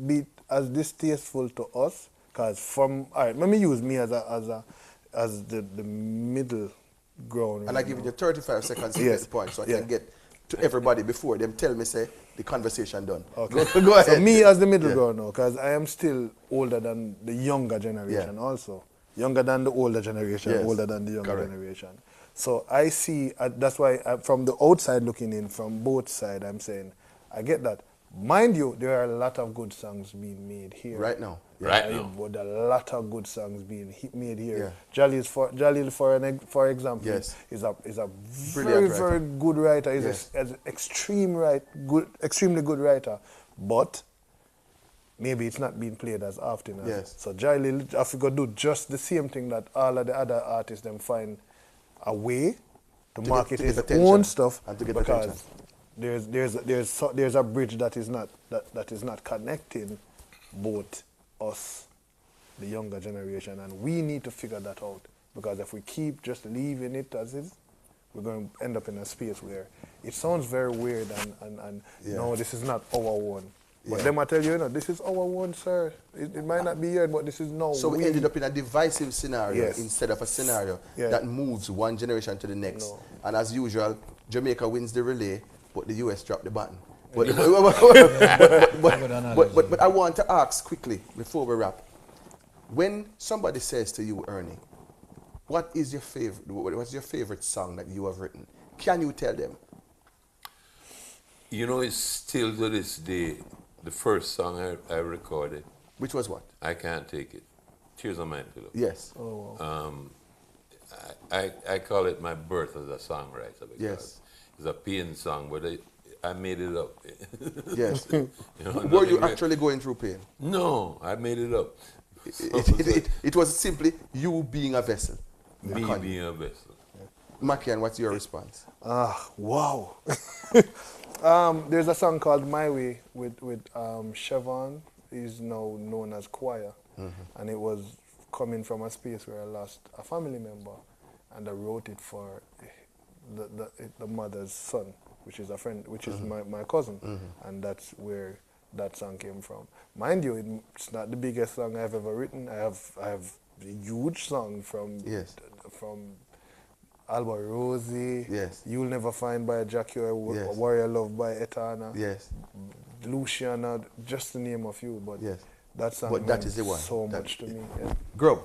be as distasteful to us. Cause from let me use me as the middle ground. And I give you 35 seconds to Yes. get the point, so I Yeah. can get to everybody before them tell me say the conversation done. Okay. Go ahead. So me as the middle Yeah. ground now, because I am still older than the younger generation also. Younger than the older generation, Yes. older than the younger Correct. generation. So I see, that's why from the outside looking in, from both sides, I'm saying, I get that. Mind you, there are a lot of good songs being made here. Right now. Yeah. Right now. But a lot of good songs being made here. Yeah. Jalil, for example, Yes. is a Brilliant very good writer. He's Yes. an extremely good writer. But maybe it's not being played as often as. Yes. So Jalil, if you go do just the same thing that all of the other artists them find a way to market get his attention own stuff, and to get because attention. there's a bridge that is not connecting both us, the younger generation, and we need to figure that out, because if we keep just leaving it as is, we're going to end up in a space where it sounds very weird and Yeah. no, this is not our one. But Yeah. them I tell you, this is our one, sir. It might not be here, but this is no. So we ended up in a divisive scenario Yes. instead of a scenario Yeah. that moves one generation to the next. No. And as usual, Jamaica wins the relay, but the US dropped the button. But, but I want to ask quickly before we wrap. When somebody says to you, Ernie, what's your favorite song that you have written? Can you tell them? You know, it's still to this day the first song I recorded. Which was what? I Can't Take It. Tears on My Pillow. Yes. Oh, wow. I call it my birth as a songwriter because Yes. it's a pain song, but I made it up. Yes. You know, Were you nothing- actually going through pain? No, I made it up. It was simply you being a vessel. Me being a vessel. Mackeehan, what's your response? Wow. There's a song called My Way with Siobhan. He's now known as Choir. And it was coming from a space where I lost a family member. And I wrote it for the mother's son, which is a friend, which is my cousin, and that's where that song came from. Mind you, it's not the biggest song I've ever written. I have a huge song from Alba Rosie, You'll Never Find by Jackie, Warrior Love by Etana, Luciana, just to name a few, but that song meant so much to me. Yeah. Grub.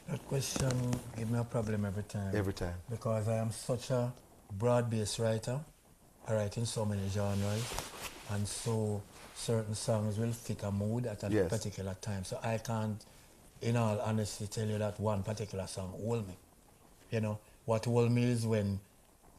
That question gives me a problem every time. Every time. Because I am such a broad-based writer. I write in so many genres, and so certain songs will fit a mood at a particular time. So I can't, in all honesty, tell you that one particular song hold me. You know, what hold me is when,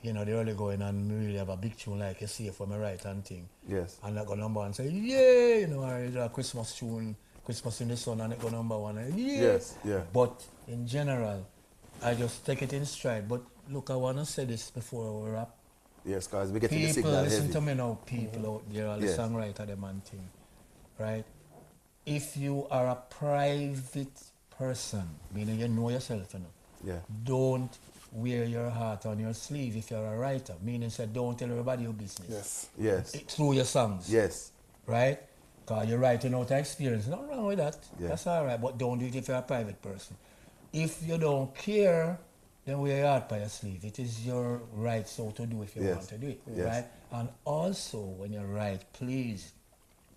you know, they're really going and really have a big tune like you see from a right and thing. Yes. And I go number one and say, yeah, you know, or a Christmas tune, Christmas in the Sun, and it go number one. And, Yes, yeah. But in general, I just take it in stride. But look, I want to say this before we wrap. Yes, because we get the People, signal listen heavy. to me now, people out there, all the songwriter, them and thing, right? If you are a private person, meaning you know yourself, you know, don't wear your heart on your sleeve if you're a writer, meaning say don't tell everybody your business. Through your songs. Right? Because you're writing out of experience. Nothing wrong with that. That's all right, but don't do it if you're a private person. If you don't care, then wear your heart by your sleeve. It is your right so to do if you want to do it. Right? And also, when you write, please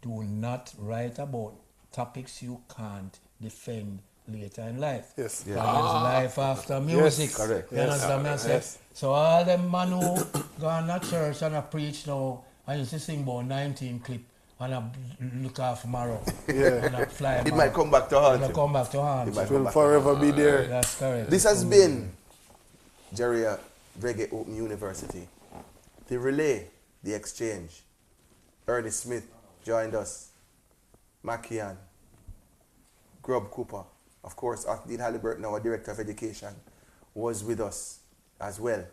do not write about topics you can't defend later in life. There's life after music. Correct. You understand me? I say? So all them man who go to church and I preach now, I used to sing about 19 clip and I look off tomorrow. And I fly. It might come back to haunt. It might come back to haunt. It will forever be there. That's correct. This has been Jerry Reggae Open University. The relay, the exchange. Ernie Smith joined us. Mackeehan. Grub Cooper. Of course, Dean Halliburton, our Director of Education, was with us as well.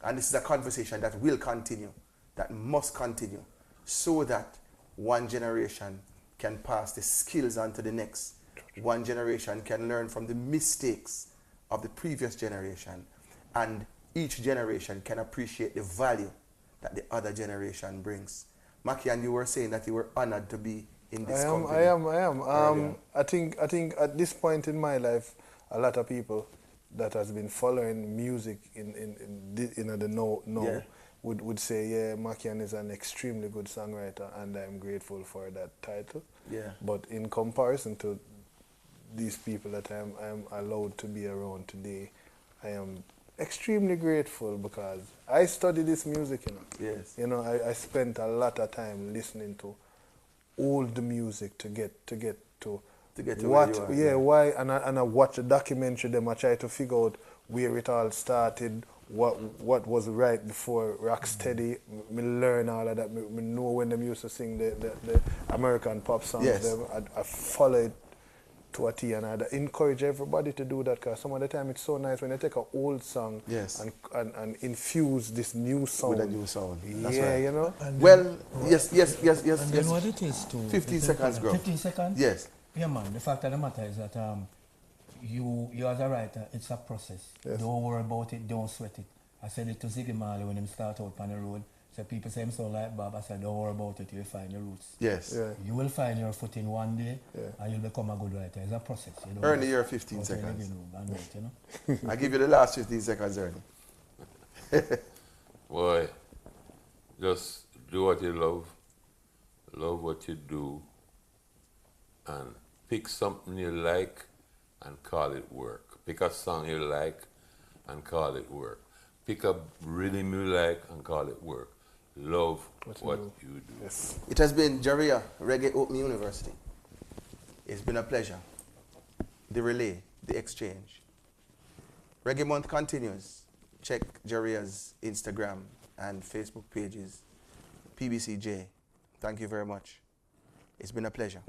And this is a conversation that will continue, that must continue, so that one generation can pass the skills on to the next. One generation can learn from the mistakes of the previous generation, and each generation can appreciate the value that the other generation brings. Mackeehan, you were saying that you were honored to be in this company. I am. I think at this point in my life, a lot of people that has been following music in the know would say, yeah, Mackeehan is an extremely good songwriter, and I'm grateful for that title. But in comparison to these people that I'm allowed to be around today, I am extremely grateful because I study this music, you know. You know, I spent a lot of time listening to old music to get to what why and I watch a documentary them. I try to figure out where it all started, what was right before Rocksteady. Me learn all of that. Me know when them used to sing the American pop songs. I follow it to a T, and I encourage everybody to do that, because some of the time it's so nice when they take an old song and infuse this new sound. With a new sound. That's right. right. You know? Well, yes. And then what it is too. 15 seconds, Grub. 15 seconds? Yes. Yeah, man. The fact of the matter is that you as a writer, it's a process. Don't worry about it, don't sweat it. I said it to Ziggy Marley when he started out on the road. So people say I'm so like Bob. I said, don't worry about it, you'll find your roots. You will find your footing one day, and you'll become a good writer. It's a process. You Ernie, you're 15 seconds. You know? I give you the last 15 seconds, Ernie. Boy, just do what you love what you do, and pick something you like and call it work. Pick a song you like and call it work. Pick a rhythm you like and call it work. Love what you do. It has been Jaria Reggae Open University. It's been a pleasure. The relay, the exchange. Reggae Month continues. Check Jaria's Instagram and Facebook pages. PBCJ. Thank you very much. It's been a pleasure.